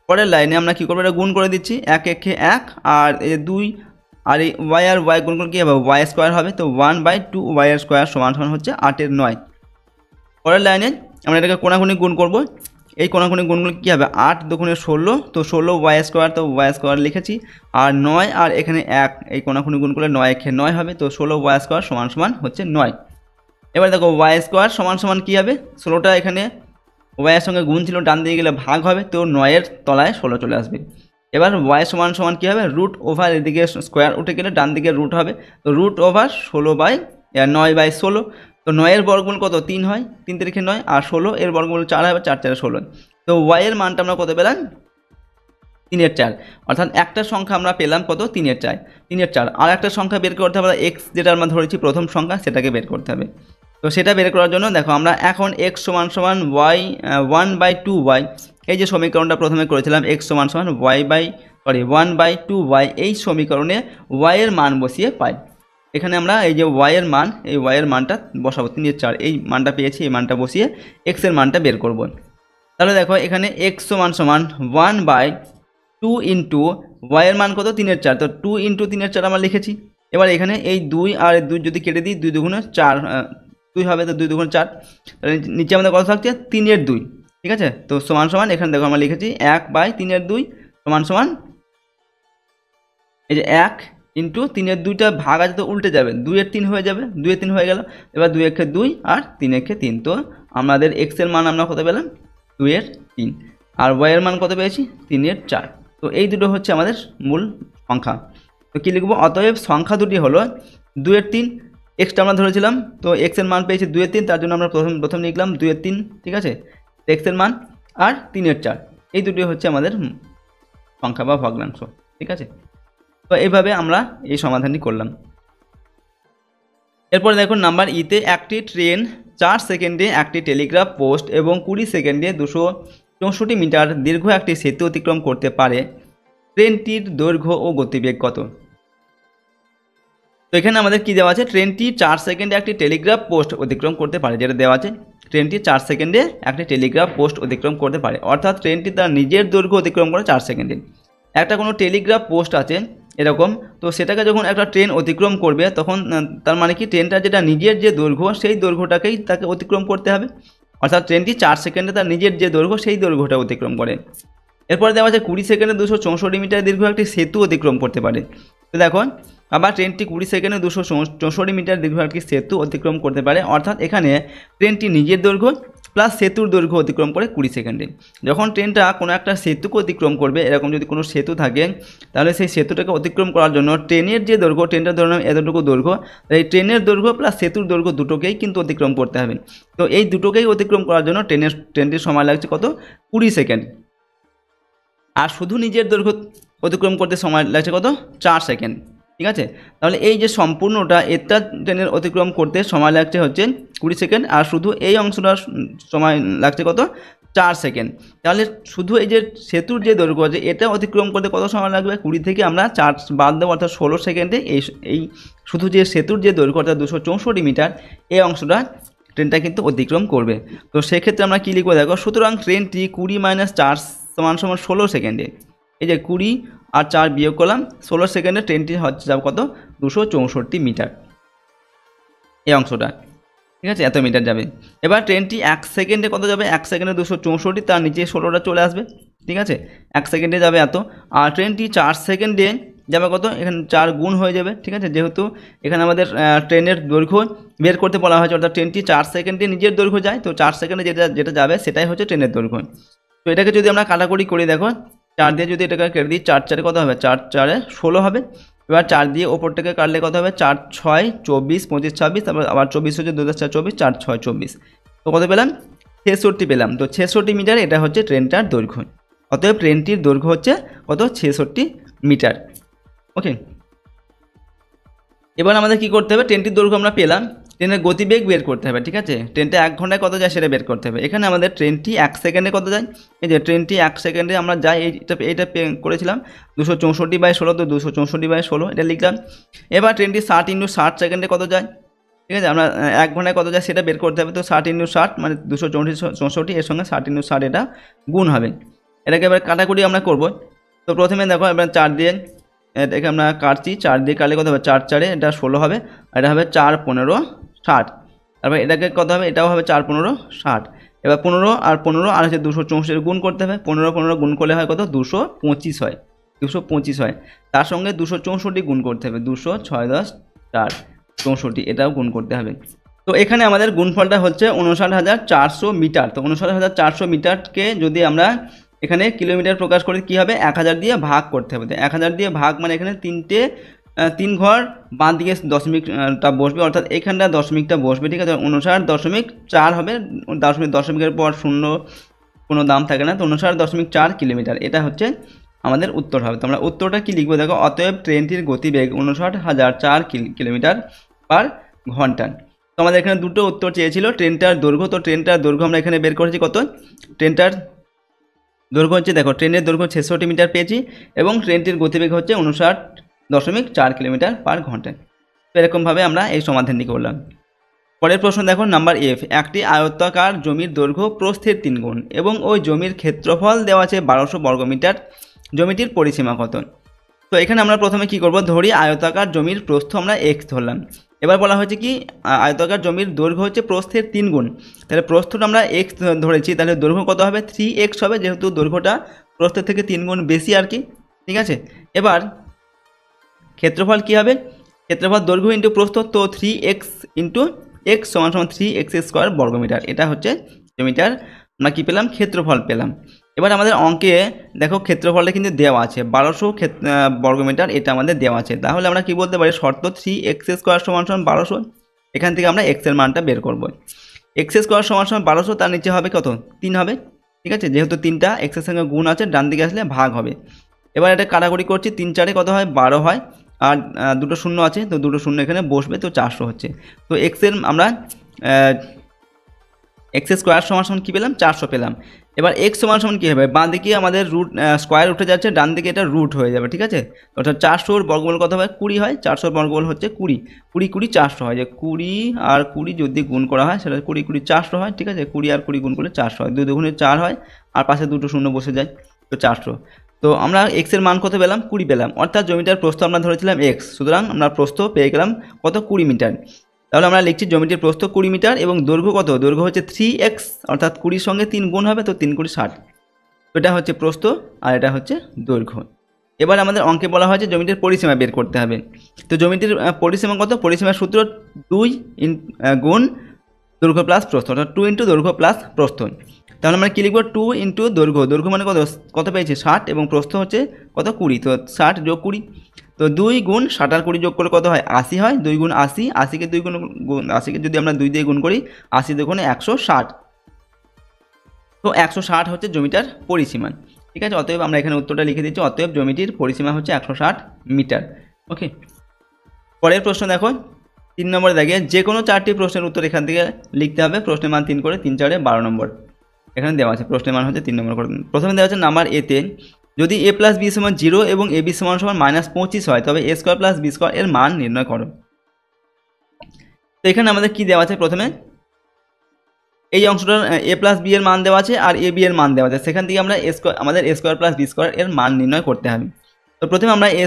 পরের লাইনে আমরা কী করবো, এটা গুণ করে দিচ্ছি, 1 1 1 আর এই 2 আর এই ওয়াই আর ওয়াই গুণ করে কী হবে, ওয়াই স্কোয়ার হবে। তো 1/2y স্কোয়ার সমান সমান হচ্ছে 8 এর 9। পরের লাইনে আমরা এটাকে কোণাকুণি গুণ করব, এই কোণাকুণি গুণগুলো কী হবে, 8 দুগুণে 16, তো 16 ওয়াই স্কোয়ার, তো ওয়াই স্কোয়ার লিখেছি। আর 9 আর এখানে 1, এই কোণাকুণি গুণ করলে 9 1 9 হবে, তো 16 ওয়াই স্কোয়ার সমান সমান হচ্ছে 9। এবার দেখো ওয়াই স্কোয়ার সমান সমান কী হবে, 16টা এখানে ওয়াইয়ের সঙ্গে গুণ ছিল, ডান দিকে গেলে ভাগ হবে, তো 9-এর তলায় 16 চলে আসবে। এবার ওয়াই সমান সমান কী হবে, রুট ওভার এদিকে স্কোয়ার উঠে গেলে ডান দিকে রুট হবে, তো রুট ওভার 9/16। তো 9-এর বর্গমূল কত, 3 হয়, 3 তারিখে 9, আর 16 এর বর্গমূল 4 হবে, 4 4 16। তো ওয়াইয়ের মানটা আমরা কত পেলাম, 3 এর 4, অর্থাৎ একটা সংখ্যা আমরা পেলাম কত, 3 এর 4। আর একটা সংখ্যা বের করতে হবে, এক্স যেটা আমরা ধরেছি প্রথম সংখ্যা, সেটাকে বের করতে হবে। তো সেটা বের করার জন্য দেখো আমরা এখন এক্স সমান সমান ওয়াই 1/2y, এই যে সমীকরণটা প্রথমে করেছিলাম, এক্স সমান সমান 1/2y, এই সমীকরণে ওয়াইয়ের মান বসিয়ে পাই। এখানে আমরা এই যে ওয়াইয়ের মান, এই ওয়াইয়ের মানটা বসাবো, 3 এর 4, এই মানটা পেয়েছি, এই মানটা বসিয়ে এক্সের মানটা বের করব। তাহলে দেখো এখানে এক্স সমান সমান 1/2 ইন্টু ওয়াইয়ের মান কত, 3 এর 4, তো 2 ইন্টু 3 এর 4 আমরা লিখেছি। এবার এখানে এই 2 আর 2 যদি কেটে দিই, 2 দুগুণে 4 2 হবে, তো 2 দুগুণে 4, তাহলে নিচে আমাদের কত থাকছে, 3 এর 2, ঠিক আছে। তো সমান সমান এখানে দেখো আমরা লিখেছি 1/3 এর 2 সমান সমান এই যে 1 ইন্টু 3 এর 2টা ভাগ আছে, তো উল্টে যাবে, 2 এর 3 হয়ে যাবে, 2 এর 3 হয়ে গেল। এবার 2 একে 2 আর 3 একে 3, তো আমাদের এক্সের মান আমরা কত পেলাম, 2 এর 3, আর ওয়াইয়ের মান কত পেয়েছি, 3 এর 4। তো এই দুটো হচ্ছে আমাদের মূল সংখ্যা। তো কী লিখবো, অতএব সংখ্যা দুটি হলো 2 এর 3, এক্সটা আমরা ধরেছিলাম, তো এক্সের মান পেয়েছি 2 এর 3, তার জন্য আমরা প্রথম লিখলাম 2 এর 3, ঠিক আছে, এক্সের মান, আর 3 এর 4, এই দুটি হচ্ছে আমাদের সংখ্যা বা ভগ্নাংশ, ঠিক আছে। তো এইভাবে আমরা এই সমাধানটি করলাম। এরপর দেখুন নাম্বার ইতে, একটি ট্রেন 4 সেকেন্ডে একটি টেলিগ্রাফ পোস্ট এবং 20 সেকেন্ডে 264 মিটার দীর্ঘ একটি সেতু অতিক্রম করতে পারে, ট্রেনটির দৈর্ঘ্য ও গতিবেগ কত? তো এখানে আমাদের কি দেওয়া আছে, ট্রেনটি 4 সেকেন্ডে একটি টেলিগ্রাফ পোস্ট অতিক্রম করতে পারে, যেটা দেওয়া আছে, ট্রেনটি 4 সেকেন্ডে একটি টেলিগ্রাফ পোস্ট অতিক্রম করতে পারে, অর্থাৎ ট্রেনটি তার নিজের দৈর্ঘ্য অতিক্রম করে 4 সেকেন্ডে। একটা কোনো টেলিগ্রাফ পোস্ট আছে এরকম, তো সেটাকে যখন একটা ট্রেন অতিক্রম করবে, তখন তার মানে কি, ট্রেনটা যেটা নিজের যে দৈর্ঘ্য, সেই দৈর্ঘ্যটাকেই তাকে অতিক্রম করতে হবে, অর্থাৎ ট্রেনটি 4 সেকেন্ডে তার নিজের যে দৈর্ঘ্য, সেই দৈর্ঘ্যটা অতিক্রম করে। এরপরে দেওয়া আছে 20 সেকেন্ডে 264 মিটার দীর্ঘ একটি সেতু অতিক্রম করতে পারে। তো দেখো আবার ট্রেনটি 20 সেকেন্ডে 264 মিটার দীর্ঘ একটি সেতু অতিক্রম করতে পারে, অর্থাৎ এখানে ট্রেনটি নিজের দৈর্ঘ্য প্লাস সেতুর দৈর্ঘ্য অতিক্রম করে 20 সেকেন্ডে। যখন ট্রেনটা কোনো একটা সেতুকে অতিক্রম করবে, এরকম যদি কোনো সেতু থাকে, তাহলে সেই সেতুটাকে অতিক্রম করার জন্য ট্রেনের যে দৈর্ঘ্য, ট্রেনটা ধরে নাও এতটুকু দৈর্ঘ্য, এই ট্রেনের দৈর্ঘ্য প্লাস সেতুর দৈর্ঘ্য দুটোকেই কিন্তু অতিক্রম করতে হবে। তো এই দুটোকেই অতিক্রম করার জন্য ট্রেনটির সময় লাগছে কত, 20 সেকেন্ড। আর শুধু নিজের দৈর্ঘ্য অতিক্রম করতে সময় লাগছে কত, 4 সেকেন্ড, ঠিক আছে। তাহলে এই যে সম্পূর্ণটা, এটা ট্রেনের অতিক্রম করতে সময় লাগছে হচ্ছে 20 সেকেন্ড, আর শুধু এই অংশটা সময় লাগছে কত, 4 সেকেন্ড। তাহলে শুধু এই যে সেতুর যে দৈর্ঘ্য আছে, এটা অতিক্রম করতে কত সময় লাগবে, 20 থেকে আমরা 4 বাদ দেবো, অর্থাৎ 16 সেকেন্ডে এই শুধু যে সেতুর যে দৈর্ঘ্য, অর্থাৎ 264 মিটার, এই অংশটা ট্রেনটা কিন্তু অতিক্রম করবে। তো সেক্ষেত্রে আমরা কী লিখবো, দেখো, সুতরাং ট্রেনটি 20 - 4 সমান 16 সেকেন্ডে, এই যে 20 আর 4 বিয়োগ করলাম, 16 সেকেন্ডে ট্রেনটি হচ্ছে যাবে কত, 264 মিটার, এই অংশটা, ঠিক আছে, এত মিটার যাবে। এবার ট্রেনটি 1 সেকেন্ডে কত যাবে, 1 সেকেন্ডে 264, তার নিচে 16টা চলে আসবে, ঠিক আছে, 1 সেকেন্ডে যাবে এত। আর ট্রেনটি 4 সেকেন্ডে যাবে কত, এখানে 4 গুণ হয়ে যাবে, ঠিক আছে, যেহেতু এখানে আমাদের ট্রেনের দৈর্ঘ্য বের করতে বলা হয়েছে, অর্থাৎ ট্রেনটি 4 সেকেন্ডে নিজের দৈর্ঘ্য যায়, তো 4 সেকেন্ডে যেটা যাবে সেটাই হচ্ছে ট্রেনের দৈর্ঘ্য। তো এটাকে যদি আমরা কাটাকুটি করি, দেখো 4 দিয়ে যদি এটাকে কেটে দিই, 4 4 কত হবে, 4 4 16 হবে। এবার 4 দিয়ে ওপরটাকে কাটলে কত হবে, 4 6 24 25 26, তারপর আবার 24 হচ্ছে 2 4 24, 4 6 24, তো কত পেলাম, 66 পেলাম। তো 66 মিটার এটা হচ্ছে ট্রেনটার দৈর্ঘ্য। অতএব ট্রেনটির দৈর্ঘ্য হচ্ছে কত, 66 মিটার। ওকে, এবার আমাদের কি করতে হবে, ট্রেনটির দৈর্ঘ্য আমরা পেলাম, ট্রেনের গতিবেগ বের করতে হবে, ঠিক আছে। ট্রেনটা 1 ঘন্টায় কত যায় সেটা বের করতে হবে। এখানে আমাদের ট্রেনটি 1 সেকেন্ডে কত যায়, এই যে ট্রেনটি 1 সেকেন্ডে আমরা যাই, এইটা করেছিলাম 264/16, তো 264/16 এটা লিখলাম। এবার ট্রেনটি 60 × 60 সেকেন্ডে কত যায়, ঠিক আছে। আমরা 1 ঘন্টায় কত যায় সেটা বের করতে হবে। তো 60 × 60 মানে 264, এর সঙ্গে 60 × 60 এটা গুণ হবে। এটাকে এবার কাটাকুটি আমরা করব। তো প্রথমে দেখো এবার 4 দিয়ে এটাকে আমরা কাটছি, 4 দিয়ে কাটলে কত হবে, 4 4 এটা 16 হবে, আর এটা হবে 4 15 60। তারপর এটাকে কত হবে, এটাও হবে 4 15 60। এবার 15 আর 15 আর হচ্ছে 264 গুণ করতে হবে। 15 15 গুণ করলে হয় কত, 225 হয়, 225 হয়। তার সঙ্গে 264 গুণ করতে হবে, 200 6 10 4 64, এটাও গুণ করতে হবে। তো এখানে আমাদের গুণফলটা হচ্ছে 59,400 মিটার। তো 59,400 মিটারকে যদি আমরা এখানে কিলোমিটার প্রকাশ করে কী হবে, 1000 দিয়ে ভাগ করতে হবে। তো 1000 দিয়ে ভাগ মানে এখানে 3 ঘর বাঁ দিকে দশমিকটা বসবে, অর্থাৎ এখানটা দশমিকটা বসবে, ঠিক আছে। 59.4 হবে, দশমিকের পর শূন্য কোনো দাম থাকে না, তো 59.4 কিলোমিটার, এটা হচ্ছে আমাদের উত্তর হবে। তো আমরা উত্তরটা কি লিখবো দেখো, অতএব ট্রেনটির গতিবেগ 59,004 কিলোমিটার পার ঘন্টা। তো আমাদের এখানে দুটো উত্তর চেয়েছিল, ট্রেনটার দৈর্ঘ্য। তো ট্রেনটার দৈর্ঘ্য আমরা এখানে বের করেছি কত, ট্রেনটার দৈর্ঘ্য হচ্ছে দেখো, ট্রেনের দৈর্ঘ্য 66 মিটার পেয়েছি এবং ট্রেনটির গতিবেগ হচ্ছে 59.4 কিলোমিটার পার ঘন্টায়। তো এরকমভাবে আমরা এই সমাধানটি করলাম। পরের প্রশ্ন দেখো, নাম্বার এফ, একটি আয়তাকার জমির দৈর্ঘ্য প্রস্থের 3 গুণ এবং ওই জমির ক্ষেত্রফল দেওয়া আছে 1200 বর্গমিটার, জমিটির পরিসীমা কত। তো এখানে আমরা প্রথমে কি করব, ধরি আয়তাকার জমির প্রস্থ আমরা এক্স ধরলাম। এবার বলা হয়েছে কি, আয়তাকার জমির দৈর্ঘ্য হচ্ছে প্রস্থের 3 গুণ, তাহলে প্রস্থটা আমরা এক্স ধরেছি, তাহলে দৈর্ঘ্য কত হবে, 3x হবে, যেহেতু দৈর্ঘ্যটা প্রস্থের থেকে 3 গুণ বেশি আর কি, ঠিক আছে। এবার ক্ষেত্রফল কি হবে, ক্ষেত্রফল দৈর্ঘ্য ইন্টু প্রস্থ, তো 3x × x = 3x² বর্গমিটার, এটা হচ্ছে জমিটার আমরা কী পেলাম, ক্ষেত্রফল পেলাম। এবার আমাদের অঙ্কে দেখো ক্ষেত্রফলটা কিন্তু দেওয়া আছে 1200 বর্গমিটার, এটা আমাদের দেওয়া আছে। তাহলে আমরা কি বলতে পারি, শর্ত 3x² = 1200, এখান থেকে আমরা x এর মানটা বের করব। x² = 1200, তার নিচে হবে কত, 3 হবে, ঠিক আছে, যেহেতু 3টা x এর সঙ্গে গুণ আছে, ডান দিকে আসলে ভাগ হবে। এবার এটা কাটাকুটি করছি, 3 4 কত হয়, 12 হয়, আর দুটো শূন্য আছে, তো দুটো শূন্য এখানে বসবে, তো 400 হচ্ছে। তো এক্সের আমরা x² = কী পেলাম, 400 পেলাম। এবার x = কী হবে, বাঁ দিকে আমাদের রুট স্কোয়ার উঠে যাচ্ছে, ডান দিকে এটা রুট হয়ে যাবে, ঠিক আছে। অর্থাৎ 400 বর্গমূল কত হয়, 20 হয়, 400 বর্গমূল হচ্ছে 20, 20 20 400 হয়, যে 20 আর 20 যদি গুণ করা হয় সেটা 20 20 400 হয়, ঠিক আছে। 20 আর 20 গুণ করলে 400 হয়, 2 2 4 হয়, আর পাশে দুটো শূন্য বসে যায়, তো 400। তো আমরা x এর মান কত পেলাম, 20 পেলাম, অর্থাৎ জমিটার প্রস্থ আমরা ধরেছিলাম x, সুতরাং আমরা প্রস্থ পেয়ে গেলাম কত, 20 মিটার। তাহলে আমরা লিখছি জমিটির প্রস্থ 20 মিটার এবং দৈর্ঘ্য কত, দৈর্ঘ্য হচ্ছে 3x, অর্থাৎ 20 সঙ্গে 3 গুণ হবে, তো 3 × 60, এটা হচ্ছে প্রস্থ আর এটা হচ্ছে দৈর্ঘ্য। এবার আমাদের অঙ্কে বলা হয়েছে জমিটির পরিসীমা বের করতে হবে। তো জমিটির পরিসীমা কত, পরিসীমার সূত্র 2 গুণ দৈর্ঘ্য প্লাস প্রস্থ, অর্থাৎ 2 × দৈর্ঘ্য প্লাস প্রস্থ। তাহলে আমরা কী লিখব, 2 × দৈর্ঘ্য, দৈর্ঘ্য মানে কত, কত পেয়েছি 60, এবং প্রস্থ হচ্ছে কত 20, তো 60 + 20, তো 2 গুণ 60 আর 20 যোগ করলে কত হয়, 80 হয়, 2 গুণ 80, 80কে 2 গুণ 80কে যদি আমরা 2 দিয়ে গুণ করি, 80 দুগুণে 160, তো 160 হচ্ছে জমিটার পরিসীমা, ঠিক আছে। অতএব আমরা এখানে উত্তরটা লিখে দিচ্ছি, অতএব জমিটির পরিসীমা হচ্ছে 160 মিটার। ওকে, পরের প্রশ্ন দেখো, 3 নম্বরে দেখে, যে কোনো 4টি প্রশ্নের উত্তর এখান থেকে লিখতে হবে, প্রশ্নের মান 3 করে, 3 4 12 নম্বর এখানে দেওয়া আছে, প্রশ্নের মান হচ্ছে 3 নম্বর করে। প্রথমে দেওয়া আছে নাম্বার এতে, যদি a + b = 0 এবং ab = -25 হয়, তবে a² + b² এর মান নির্ণয় করো। তো এখানে আমাদের কি দেওয়া আছে, প্রথমে এই অংশটার a + b এর মান দেওয়া আছে আর ab এর মান দেওয়া আছে, সেখান থেকে আমরা আমাদের a² + b² এর মান নির্ণয় করতে হবে। তো প্রথমে আমরা a²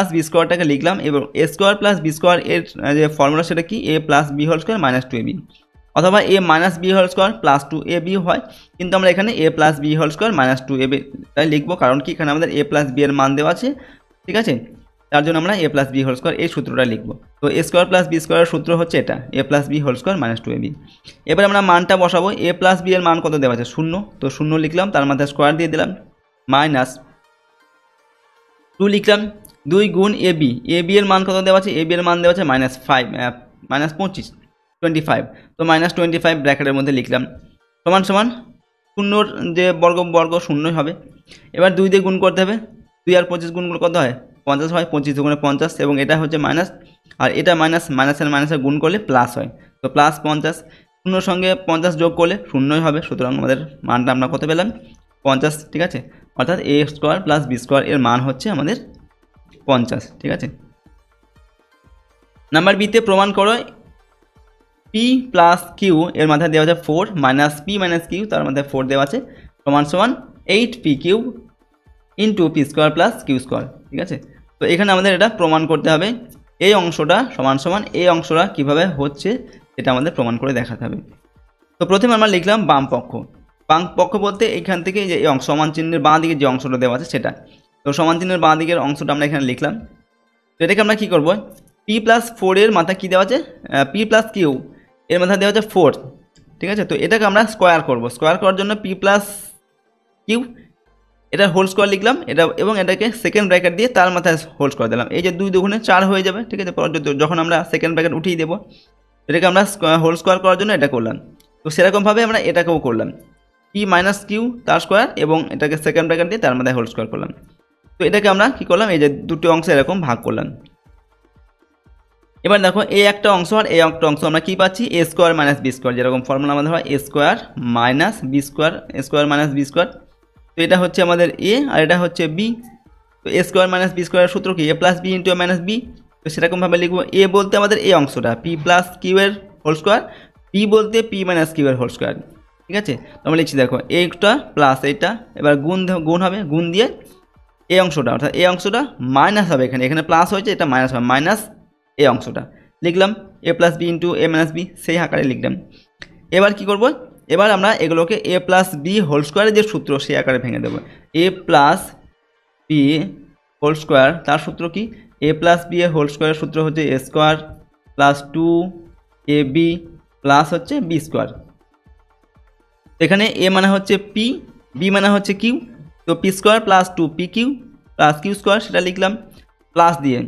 + b²টাকে লিখলাম, এবং a² + b² এর যে ফর্মুলা সেটা কি, a + b² - 2ab, অথবা a - b² + 2ab হয়, কিন্তু আমরা এখানে a + b² - 2ab তাই লিখবো, কারণ কি এখানে আমাদের a + b এর মান দেওয়া আছে, ঠিক আছে, তার জন্য আমরা a + b² এই সূত্রটা লিখবো। তো a² + b² এর সূত্র হচ্ছে এটা, a + b² - 2ab। এবার আমরা মানটা বসাবো, a + b এর মান কত দেওয়া আছে, 0, তো 0 লিখলাম, তার মাথায় স্কোয়ার দিয়ে দিলাম, মাইনাস 2 লিখলাম, 2 গুণ ab, ab এর মান কত দেওয়া আছে, ab এর মান দেওয়া আছে -25, তো -25 ব্র্যাকেটের মধ্যে লিখলাম, সমান সমান 0 যে বর্গ 0 হবে। এবার 2 দিয়ে গুণ করতে হবে, 2 আর 25 গুণ করলে কত হয়, 50 হয়, 25 দুগুণে 50, এবং এটা হচ্ছে মাইনাস, আর এটা মাইনাস, মাইনাসের মাইনাসে গুণ করলে প্লাস হয়, তো প্লাস 50, শূন্যর সঙ্গে 50 যোগ করলে শূন্যই হবে, সুতরাং আমাদের মানটা আমরা কত পেলাম? 50, ঠিক আছে। অর্থাৎ A square plus B square এর মান হচ্ছে আমাদের 50, ঠিক আছে। নাম্বার বিতে প্রমাণ করো পি প্লাস কিউ এর মাথায় দেওয়া আছে 4 মাইনাস পি মাইনাস কিউ, তার মধ্যে 4 দেওয়া আছে, সমান সমান 8p cube into p square plus Q square, ঠিক আছে। তো এখানে আমাদের এটা প্রমাণ করতে হবে, এই অংশটা সমান সমান এই অংশটা কীভাবে হচ্ছে এটা আমাদের প্রমাণ করে দেখাতে হবে। তো প্রথমে আমরা লিখলাম বাম পক্ষ। বাম পক্ষ বলতে এখান থেকে যে এই অংশ সমান চিহ্নের বাঁ দিকে যে অংশটা দেওয়া আছে সেটা, তো সমান চিহ্নের বাঁ দিকের অংশটা আমরা এখানে লিখলাম। তো এটাকে আমরা কী করবো, পি প্লাস 4 এর মাথায় কী দেওয়া আছে, পি প্লাস কিউ এর মাথায় দেওয়া আছে 4, ঠিক আছে। তো এটাকে আমরা স্কোয়ার করব, স্কোয়ার করার জন্য পি প্লাস কিউ এটা হোল স্কোয়ার লিখলাম, এটা এবং এটাকে সেকেন্ড ব্র্যাকেট দিয়ে তার মাথায় হোল স্কোয়ার দিলাম, এই যে 2 দুগুণে 4 হয়ে যাবে, ঠিক আছে। যখন আমরা সেকেন্ড ব্র্যাকেট উঠিয়ে দেবো, এটাকে আমরা হোল স্কোয়ার করার জন্য এটা করলাম। তো সেরকমভাবে আমরা এটাকেও করলাম, পি মাইনাস কিউ তার স্কোয়ার এবং এটাকে সেকেন্ড ব্র্যাকেট দিয়ে তার মাথায় হোল স্কোয়ার করলাম। তো এটাকে আমরা কী করলাম, এই যে দুটো অংশ এরকম ভাগ করলাম। এবার দেখো এই একটা অংশ আর এই একটা অংশ আমরা কী পাচ্ছি, এ স্কোয়ার মাইনাস বি স্কোয়ার, যেরকম ফর্মুলা আমাদের হয় এ স্কোয়ার মাইনাস বি স্কোয়ার, এ স্কোয়ার মাইনাস বি স্কোয়ার। তো এটা হচ্ছে আমাদের এ আর এটা হচ্ছে বি। তো এ স্কোয়ার মাইনাস বি স্কোয়ারের সূত্র কি, এ প্লাস বি ইন্টু এ মাইনাস বি। তো সেরকমভাবে লিখবো, এ বলতে আমাদের এই অংশটা পি প্লাস কিউ এর হোল স্কোয়ার, পি বলতে পি মাইনাস কিউ এর হোল স্কোয়ার, ঠিক আছে। তো আমরা লিখছি দেখো এইটা প্লাস এইটা, এবার গুণ হবে, গুণ দিয়ে এই অংশটা অর্থাৎ এই অংশটা মাইনাস হবে, এখানে প্লাস হয়েছে এটা মাইনাস হবে, মাইনাস এই অংশটা লিখলাম এ প্লাস বি ইন্টু এ মাইনাস বি, সেই আকারে লিখলাম। এবার কি করব, এবার আমরা এগুলোকে এ প্লাস বি হোল স্কোয়ারের যে সূত্র সেই আকারে ভেঙে দেবো। এ প্লাস বি হোল স্কোয়ার তার সূত্র কি, এ প্লাস বি এর হোল স্কোয়ারের সূত্র হচ্ছে এ স্কোয়ার প্লাস 2ab প্লাস হচ্ছে বি স্কোয়ার। এখানে এ মানে হচ্ছে পি, বি মানে হচ্ছে কিউ, তো P square plus 2p Q plus Q square সেটা লিখলাম, প্লাস দিয়ে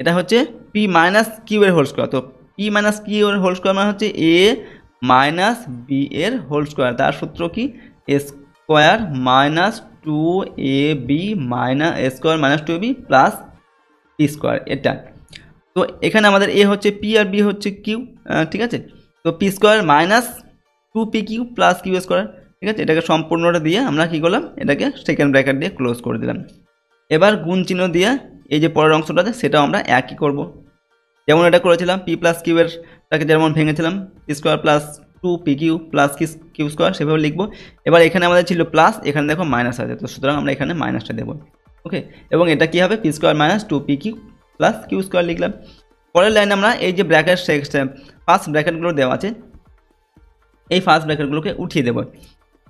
এটা হচ্ছে পি মাইনাস কিউ এর হোল স্কোয়ার। তো পি মাইনাস কিউ এর হোল স্কোয়ার মানে হচ্ছে এ মাইনাস বি এর হোল স্কোয়ার, তার সূত্র কি, A square minus 2ab minus A square minus 2ab plus P square এটা। তো এখানে আমাদের এ হচ্ছে পি আর বি হচ্ছে কিউ, ঠিক আছে। তো P square minus 2p Q plus Q square, ঠিক আছে। এটাকে সম্পূর্ণটা দিয়ে আমরা কী করলাম, এটাকে সেকেন্ড ব্র্যাকেট দিয়ে ক্লোজ করে দিলাম। এবার গুণ চিহ্ন দিয়ে এই যে পরের অংশটাতে সেটাও আমরা একই করব, যেমন এটা করেছিলাম পি প্লাস কিউ এরটাকে যেমন ভেঙেছিলাম P square plus 2p Q plus Q square সেভাবে লিখবো। এবার এখানে আমাদের ছিল প্লাস, এখানে দেখো মাইনাস আছে, তো সুতরাং আমরা এখানে মাইনাসটা দেবো, ওকে। এবং এটা কী হবে, p square minus 2p Q plus Q square লিখলাম। পরের লাইনে আমরা এই যে ব্র্যাকেট ফার্স্ট ব্র্যাকেটগুলো দেওয়া আছে এই ফার্স্ট ব্র্যাকেটগুলোকে উঠিয়ে দেবো।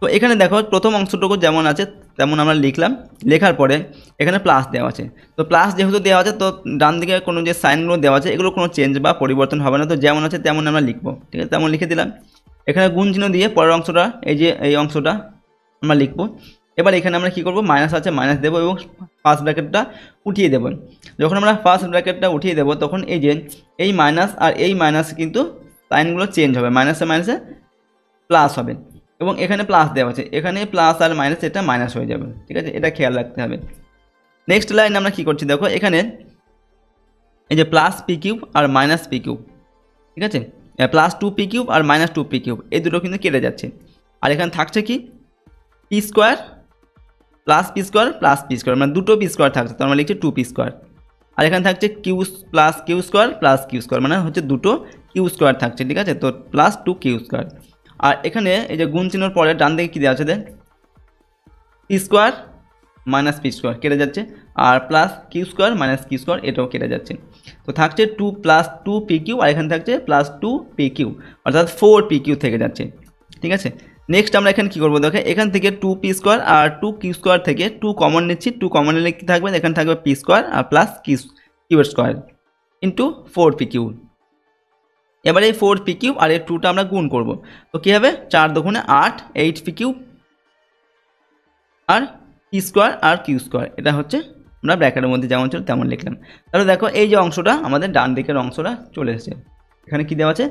তো এখানে দেখো প্রথম অংশটুকু যেমন আছে তেমন আমরা লিখলাম, লেখার পরে এখানে প্লাস দেওয়া আছে। তো প্লাস যেহেতু দেওয়া আছে তো ডান দিকে কোনো যে সাইনগুলো দেওয়া আছে এগুলো কোনো চেঞ্জ বা পরিবর্তন হবে না, তো যেমন আছে তেমন আমরা লিখবো, ঠিক আছে। তেমন লিখে দিলাম। এখানে গুণ চিহ্ন দিয়ে পরের অংশটা এই যে এই অংশটা আমরা লিখবো। এবার এখানে আমরা কী করবো, মাইনাস আছে মাইনাস দেবো এবং ফার্স্ট ব্র্যাকেটটা উঠিয়ে দেবো। যখন আমরা ফার্স্ট ব্র্যাকেটটা উঠিয়ে দেবো তখন এই যে এই মাইনাস আর এই মাইনাস কিন্তু সাইনগুলো চেঞ্জ হবে, মাইনাসে মাইনাসে প্লাস হবে এবং এখানে প্লাস দেওয়া আছে, এখানে প্লাস আর মাইনাস এটা মাইনাস হয়ে যাবে, ঠিক আছে। এটা খেয়াল রাখতে হবে। নেক্সট লাইন আমরা কী করছি দেখো, এখানে এই যে প্লাস পি কিউব আর মাইনাস পি কিউব, ঠিক আছে, প্লাস 2p কিউব আর মাইনাস 2p কিউব এই দুটো কিন্তু কেটে যাচ্ছে। আর এখানে থাকছে কি, P square plus P square plus P square, মানে দুটো পি স্কোয়ার থাকছে, তো আমরা লিখছি 2p স্কোয়ার। আর এখানে থাকছে q plus Q square plus Q square, মানে হচ্ছে দুটো কিউ স্কোয়ার থাকছে, ঠিক আছে। তো প্লাস 2q স্কোয়ার। আর এখানে এই যে গুণ চিহ্নর পরে ডান দিকে কী দেওয়া আছে then, P square minus P square কেটে যাচ্ছে, আর plus Q square minus Q square এটাও কেটে যাচ্ছে। তো থাকছে 2 প্লাস 2p কিউ আর এখানে থাকছে প্লাস 2p কিউ, অর্থাৎ 4p কিউ থেকে যাচ্ছে, ঠিক আছে। নেক্সট আমরা এখানে কী করবো দেখো, এখান থেকে 2p স্কোয়ার আর 2q স্কোয়ার থেকে 2 কমন নিচ্ছি, 2 কমন নিলে কী থাকবে, এখানে থাকবে পি স্কোয়ার আর plus Q square into 4p Q. এবার এই 4p কিউব আর এই 2টা আমরা গুণ করব, তো কী হবে 4 দুগুণে 8 8p কিউব আর পি স্কোয়ার আর কিউ স্কোয়ার, এটা হচ্ছে আমরা ব্র্যাকেটের মধ্যে যেমন ছিল তেমন লিখলাম। তাহলে দেখো এই যে অংশটা আমাদের ডান দিকের অংশটা চলে এসেছে, এখানে কী দেওয়া আছে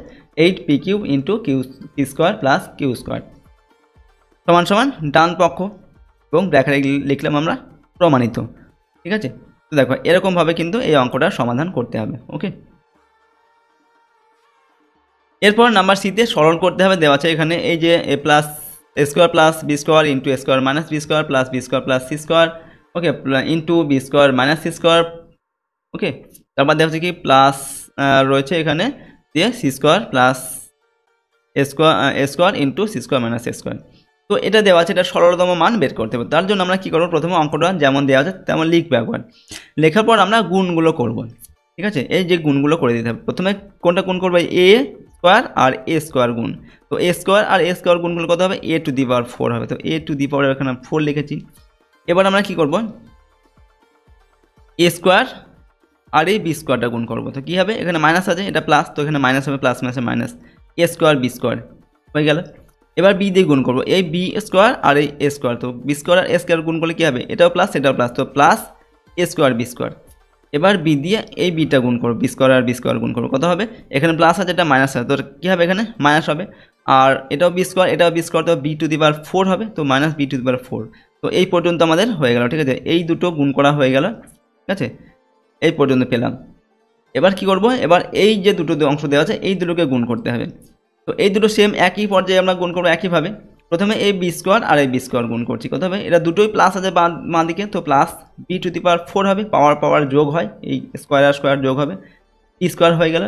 8p cube into p square plus Q square সমান সমান ডান পক্ষ এবং ব্র্যাকেটে লিখলাম আমরা প্রমাণিত, ঠিক আছে। তো দেখো এরকমভাবে কিন্তু এই অঙ্কটার সমাধান করতে হবে। ওকে, এরপর নাম্বার সিতে সরল করতে হবে। দেওয়া আছে এখানে এই যে A plus A square plus B square into A square minus B square plus B square plus C square, okay, into B square minus C square, okay. তারপর দেখা যাচ্ছে কি প্লাস রয়েছে এখানে দিয়ে C square plus A square into C square minus A square. তো এটা দেওয়া আছে, এটা সরলতম মান বের করতে হবে। তার জন্য আমরা কী করবো, প্রথমে অঙ্কটা যেমন দেওয়া আছে তেমন লিখবে একবার, লেখার পর আমরা গুণগুলো করব। ঠিক আছে, এই যে গুণগুলো করে দিতে হবে। প্রথমে কোনটা গুণ করবে, এ স্কোয়ার আর এ স্কোয়ার গুণ। তো এ স্কোয়ার আর এ স্কোয়ার গুণগুলো কত হবে, এ টু দি পাওয়ার 4 হবে। তো এ টু দি পাওয়ার এখানে 4 লিখেছি। এবার আমরা কি করব, এ স্কোয়ার আর এই বি স্কোয়ারটা গুণ করবো। তো কী হবে, এখানে মাইনাস আছে, এটা প্লাস, তো এখানে মাইনাস হবে, প্লাস মাইনাসে minus, A square B square হয়ে গেল। এবার বি দিয়ে গুণ করবো, এই বি স্কোয়ার আর এই এ স্কোয়ার। তো বি স্কোয়ার আর এ স্কোয়ার গুণ করলে কী হবে, এটাও প্লাস এটাও প্লাস, তো plus A square B square. এবার বি দিয়ে এই বিটা গুণ করবো, বি স্কোয়ার আর বি স্কোয়ার গুণ করবো, কত হবে, এখানে প্লাস আছে, এটা মাইনাস আছে, তো কী হবে, এখানে মাইনাস হবে। আর এটাও বি স্কোয়ার এটাও বি স্কোয়ার, তো বি টু দি পাওয়ার 4 হবে, তো minus B to the power 4। তো এই পর্যন্ত আমাদের হয়ে গেল। ঠিক আছে, এই দুটো গুণ করা হয়ে গেল। ঠিক আছে, এই পর্যন্ত পেলাম। এবার কি করব, এবার এই যে দুটো অংশ দেওয়া আছে এই দুটোকে গুণ করতে হবে। তো এই দুটো সেম একই পর্যায়ে আমরা গুণ করবো একইভাবে। প্রথমে এই বি স্কোয়ার আর এই বি স্কোয়ার গুণ করছি, কত হবে, এটা দুটোই প্লাস আছে বাঁ দিকে, তো plus B to the power 4 হবে, পাওয়ার যোগ হয়, এই স্কোয়ার আর স্কোয়ার যোগ হবে, বি স্কোয়ার হয়ে গেল।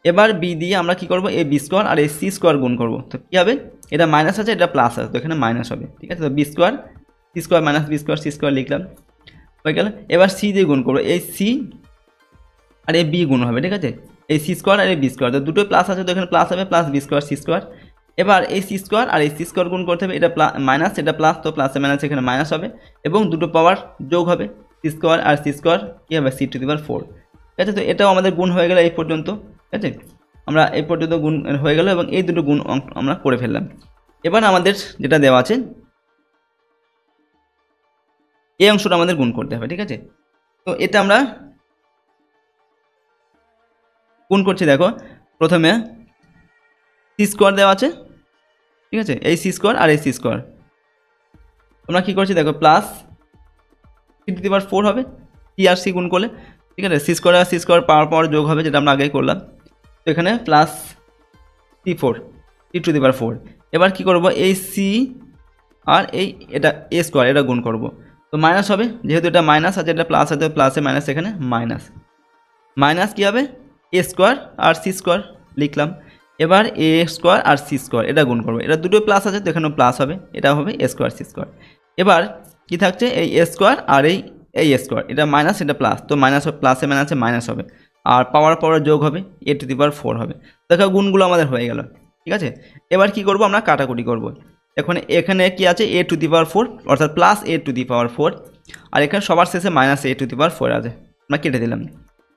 এবার বি দিয়ে আমরা কি করব, এই বি স্কোয়ার আর এই সি স্কোয়ার গুণ করব। তো কী হবে, এটা মাইনাস আছে এটা প্লাস আছে, তো এখানে মাইনাস হবে। ঠিক আছে, তো b square C square minus B square C square লিখলাম, হয়ে গেল। এবার সি দিয়ে গুণ করবো, এই সি আর এই বি গুণ হবে। ঠিক আছে, এই সি স্কোয়ার আর এই বি স্কোয়ার, তো দুটোই প্লাস আছে, তো এখানে প্লাস হবে, plus B square C square. এবার এই সি স্কোয়ার আর এই সি স্কোয়ার গুণ করতে হবে, এটা মাইনাস এটা প্লাস, তো প্লাসে মাইনাস এখানে মাইনাস হবে, এবং দুটো পাওয়ার যোগ হবে, সি স্কোয়ার আর সি স্কোয়ার কী হবে, সি টু দি পাওয়ার 4। ঠিক আছে, তো এটাও আমাদের গুণ হয়ে গেল এই পর্যন্ত। ঠিক আছে, আমরা এই পর্যন্ত গুণ হয়ে গেল, এবং এই দুটো গুণ আমরা করে ফেললাম। এবার আমাদের যেটা দেওয়া আছে এই অংশটা আমাদের গুণ করতে হবে। ঠিক আছে, তো এটা আমরা গুণ করছি। দেখো প্রথমে সি স্কোয়ার দেওয়া আছে, ঠিক আছে, এই সি স্কোয়ার আর এই সি স্কোয়ার আমরা কী করছি, দেখো plus C to the power 4 হবে, সি আর সি গুণ করলে। ঠিক আছে, সি স্কোয়ার আর সি স্কোয়ার পাওয়ার যোগ হবে, যেটা আমরা আগেই করলাম। তো এখানে plus C4 C to the power 4। এবার কী করবো, এই সি আর এই এটা এ স্কোয়ার এটা গুণ করব, তো মাইনাস হবে, যেহেতু এটা মাইনাস আছে এটা প্লাস আছে, প্লাসে মাইনাস এখানে মাইনাস, মাইনাস কী হবে, এ স্কোয়ার আর সি স্কোয়ার লিখলাম। এবার এ স্কোয়ার আর সি স্কোয়ার এটা গুণ করবো, এটা দুটোই প্লাস আছে, তো এখানেও প্লাস হবে, এটা হবে এ স্কোয়ার সি স্কোয়ার। এবার কী থাকছে, এই এ স্কোয়ার আর এই এ স্কোয়ার, এটা মাইনাস এটা প্লাস, তো মাইনাস প্লাসে মাইনাসে মাইনাস হবে, আর পাওয়ার যোগ হবে, এ টু দি পাওয়ার 4 হবে। দেখো গুণগুলো আমাদের হয়ে গেল। ঠিক আছে, এবার কি করব, আমরা কাটাকুটি করব। এখানে কি আছে, এ টু দি পাওয়ার 4 অর্থাৎ plus A two the power 4, আর এখানে সবার শেষে minus A two the power 4 আছে, আমরা কেটে দিলাম।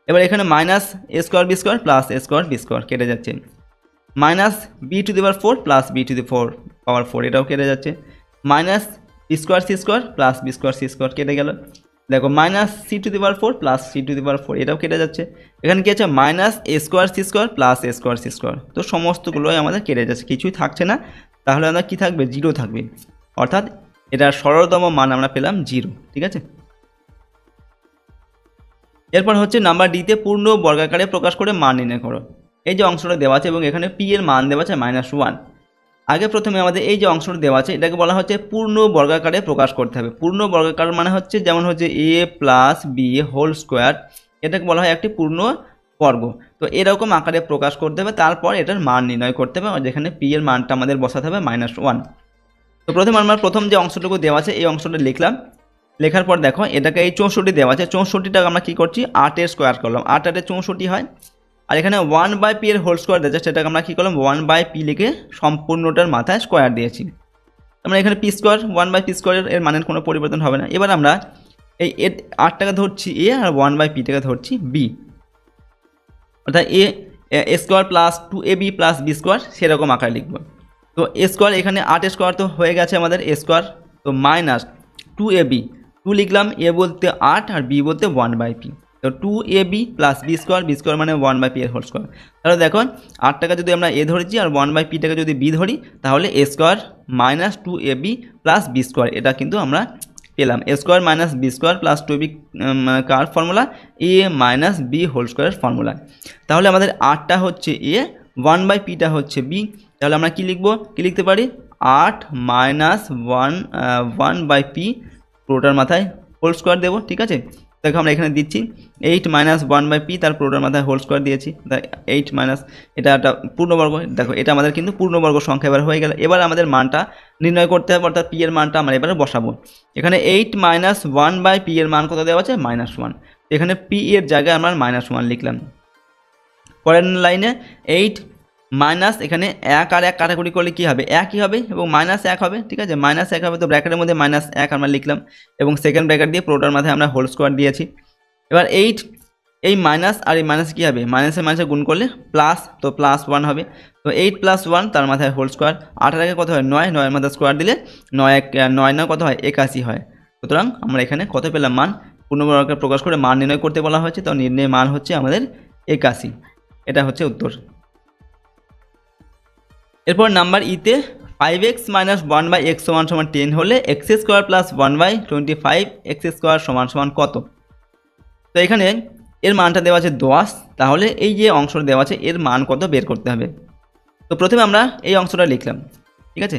এবার এখানে minus A square B square plus A square B square কেটে যাচ্ছে, minus B to the power 4 plus B to the power 4 এটাও কেটে যাচ্ছে, minus B square C square plus B square C square কেটে গেল। দেখো minus C to the power 4 plus C to the power 4 এটাও কেটে যাচ্ছে। এখানে কি আছে, minus A square C square plus A square C square, তো সমস্তগুলোই আমাদের কেটে যাচ্ছে, কিছুই থাকছে না। তাহলে আমরা কী থাকবে, 0 থাকবে, অর্থাৎ এটার সরলতম মান আমরা পেলাম 0। ঠিক আছে, এরপর হচ্ছে নাম্বার ডিতে পূর্ণ বর্গাকারে প্রকাশ করে মান নির্ণয় করো। এই যে অংশটা দেওয়া আছে এবং এখানে পি এর মান দেওয়া আছে -1। আগে প্রথমে আমাদের এই যে অংশটা দেওয়া আছে এটাকে বলা হচ্ছে পূর্ণ বর্গাকারে প্রকাশ করতে হবে। পূর্ণ বর্গাকার মানে হচ্ছে যেমন হচ্ছে a plus B whole square, এটাকে বলা হয় একটি পূর্ণ বর্গ। তো এরকম আকারে প্রকাশ করতে হবে, তারপর এটার মান নির্ণয় করতে হবে, যেখানে পি এর মানটা আমাদের বসাতে হবে -1। তো প্রথমে আমরা প্রথম যে অংশটুকু দেওয়া আছে এই অংশটা লিখলাম, লেখার পর দেখো এটাকে এই 64 দেওয়া আছে, 64টাকে আমরা কী করছি, 8 স্কোয়ার করলাম, 8 8 64 হয়। আর এখানে 1/p এর হোল স্কোয়ার দিয়েছে, সেটাকে আমরা কী করলাম 1/p লিখে সম্পূর্ণটার মাথায় স্কোয়ার দিয়েছি। আমরা এখানে পি স্কোয়ার 1/p স্কোয়ারের এর মানের কোনো পরিবর্তন হবে না। এবার আমরা এই 8টাকে ধরছি এ আর 1/pটাকে ধরছি বি, অর্থাৎ A square plus 2ab plus B square সেরকম আকারে লিখব। তো এ স্কোয়ার এখানে 8 স্কোয়ার তো হয়ে গেছে আমাদের এ স্কোয়ার, তো মাইনাস 2ab, 2 লিখলাম, এ বলতে 8 আর বি বলতে 1/p, তো 2ab প্লাস বি স্কোয়ার মানে 1/p এর হোল স্কোয়ার। তাহলে দেখো 8টাকে যদি আমরা এ ধরেছি আর 1/pটাকে যদি বি ধরি, তাহলে A square minus 2ab plus B square, এটা কিন্তু আমরা পেলাম A square minus B square plus 2b কার formula A minus B whole স্কোয়ারের ফর্মুলা। তাহলে আমাদের আটটা হচ্ছে এ, 1/pটা হচ্ছে বি। তাহলে আমরা কি লিখবো, কি লিখতে পারি, 8 মাইনাস 1/p পুরোটার মাথায় হোল স্কোয়ার দেবো। ঠিক আছে, দেখো আমরা এখানে দিচ্ছি 8 মাইনাস 1/p তার পুরোটার মাথায় হোল স্কোয়ার দিয়েছি। 8 মাইনাস এটা একটা পূর্ণবর্গ, দেখো এটা আমাদের কিন্তু পূর্ণবর্গ সংখ্যা এবার হয়ে গেল। এবার আমাদের মানটা নির্ণয় করতে হবে, অর্থাৎ পি এর মানটা আমরা এবারে বসাবো। এখানে 8 মাইনাস 1/p এর মান কত দেওয়া আছে, -1। এখানে পি এর জায়গায় আমরা -1 লিখলাম। পরের লাইনে 8 মাইনাস, এখানে 1 আর 1 কাটাকুটি করলে কী হবে, 1ই হবে এবং -1 হবে। ঠিক আছে, -1 হবে, তো ব্র্যাকেটের মধ্যে -1 আমরা লিখলাম এবং সেকেন্ড ব্র্যাকেট দিয়ে পুরোটার মাথায় আমরা হোল স্কোয়ার দিয়েছি। এবার 8 এই মাইনাস আর এই মাইনাস কী হবে, মাইনাসে মাইনাসে গুণ করলে প্লাস, তো +1 হবে। তো 8 + 1 তার মাথায় হোল স্কোয়ার। 8 এর আগে কত হয়, 9, 9 এর মাথায় স্কোয়ার দিলে 9 কত হয়, 81 হয়। সুতরাং আমরা এখানে কত পেলাম, মান পূর্ণবর্গকে প্রকাশ করে মান নির্ণয় করতে বলা হয়েছে, তো নির্ণয় মান হচ্ছে আমাদের 81। এটা হচ্ছে উত্তর। এরপর নাম্বার ইতে 5x - 1/x = 10 হলে x² + 1/25 x² = কত। তো এখানে এর মানটা দেওয়া আছে 10, তাহলে এই যে অংশটা দেওয়া আছে এর মান কত বের করতে হবে। তো প্রথমে আমরা এই অংশটা লিখলাম। ঠিক আছে,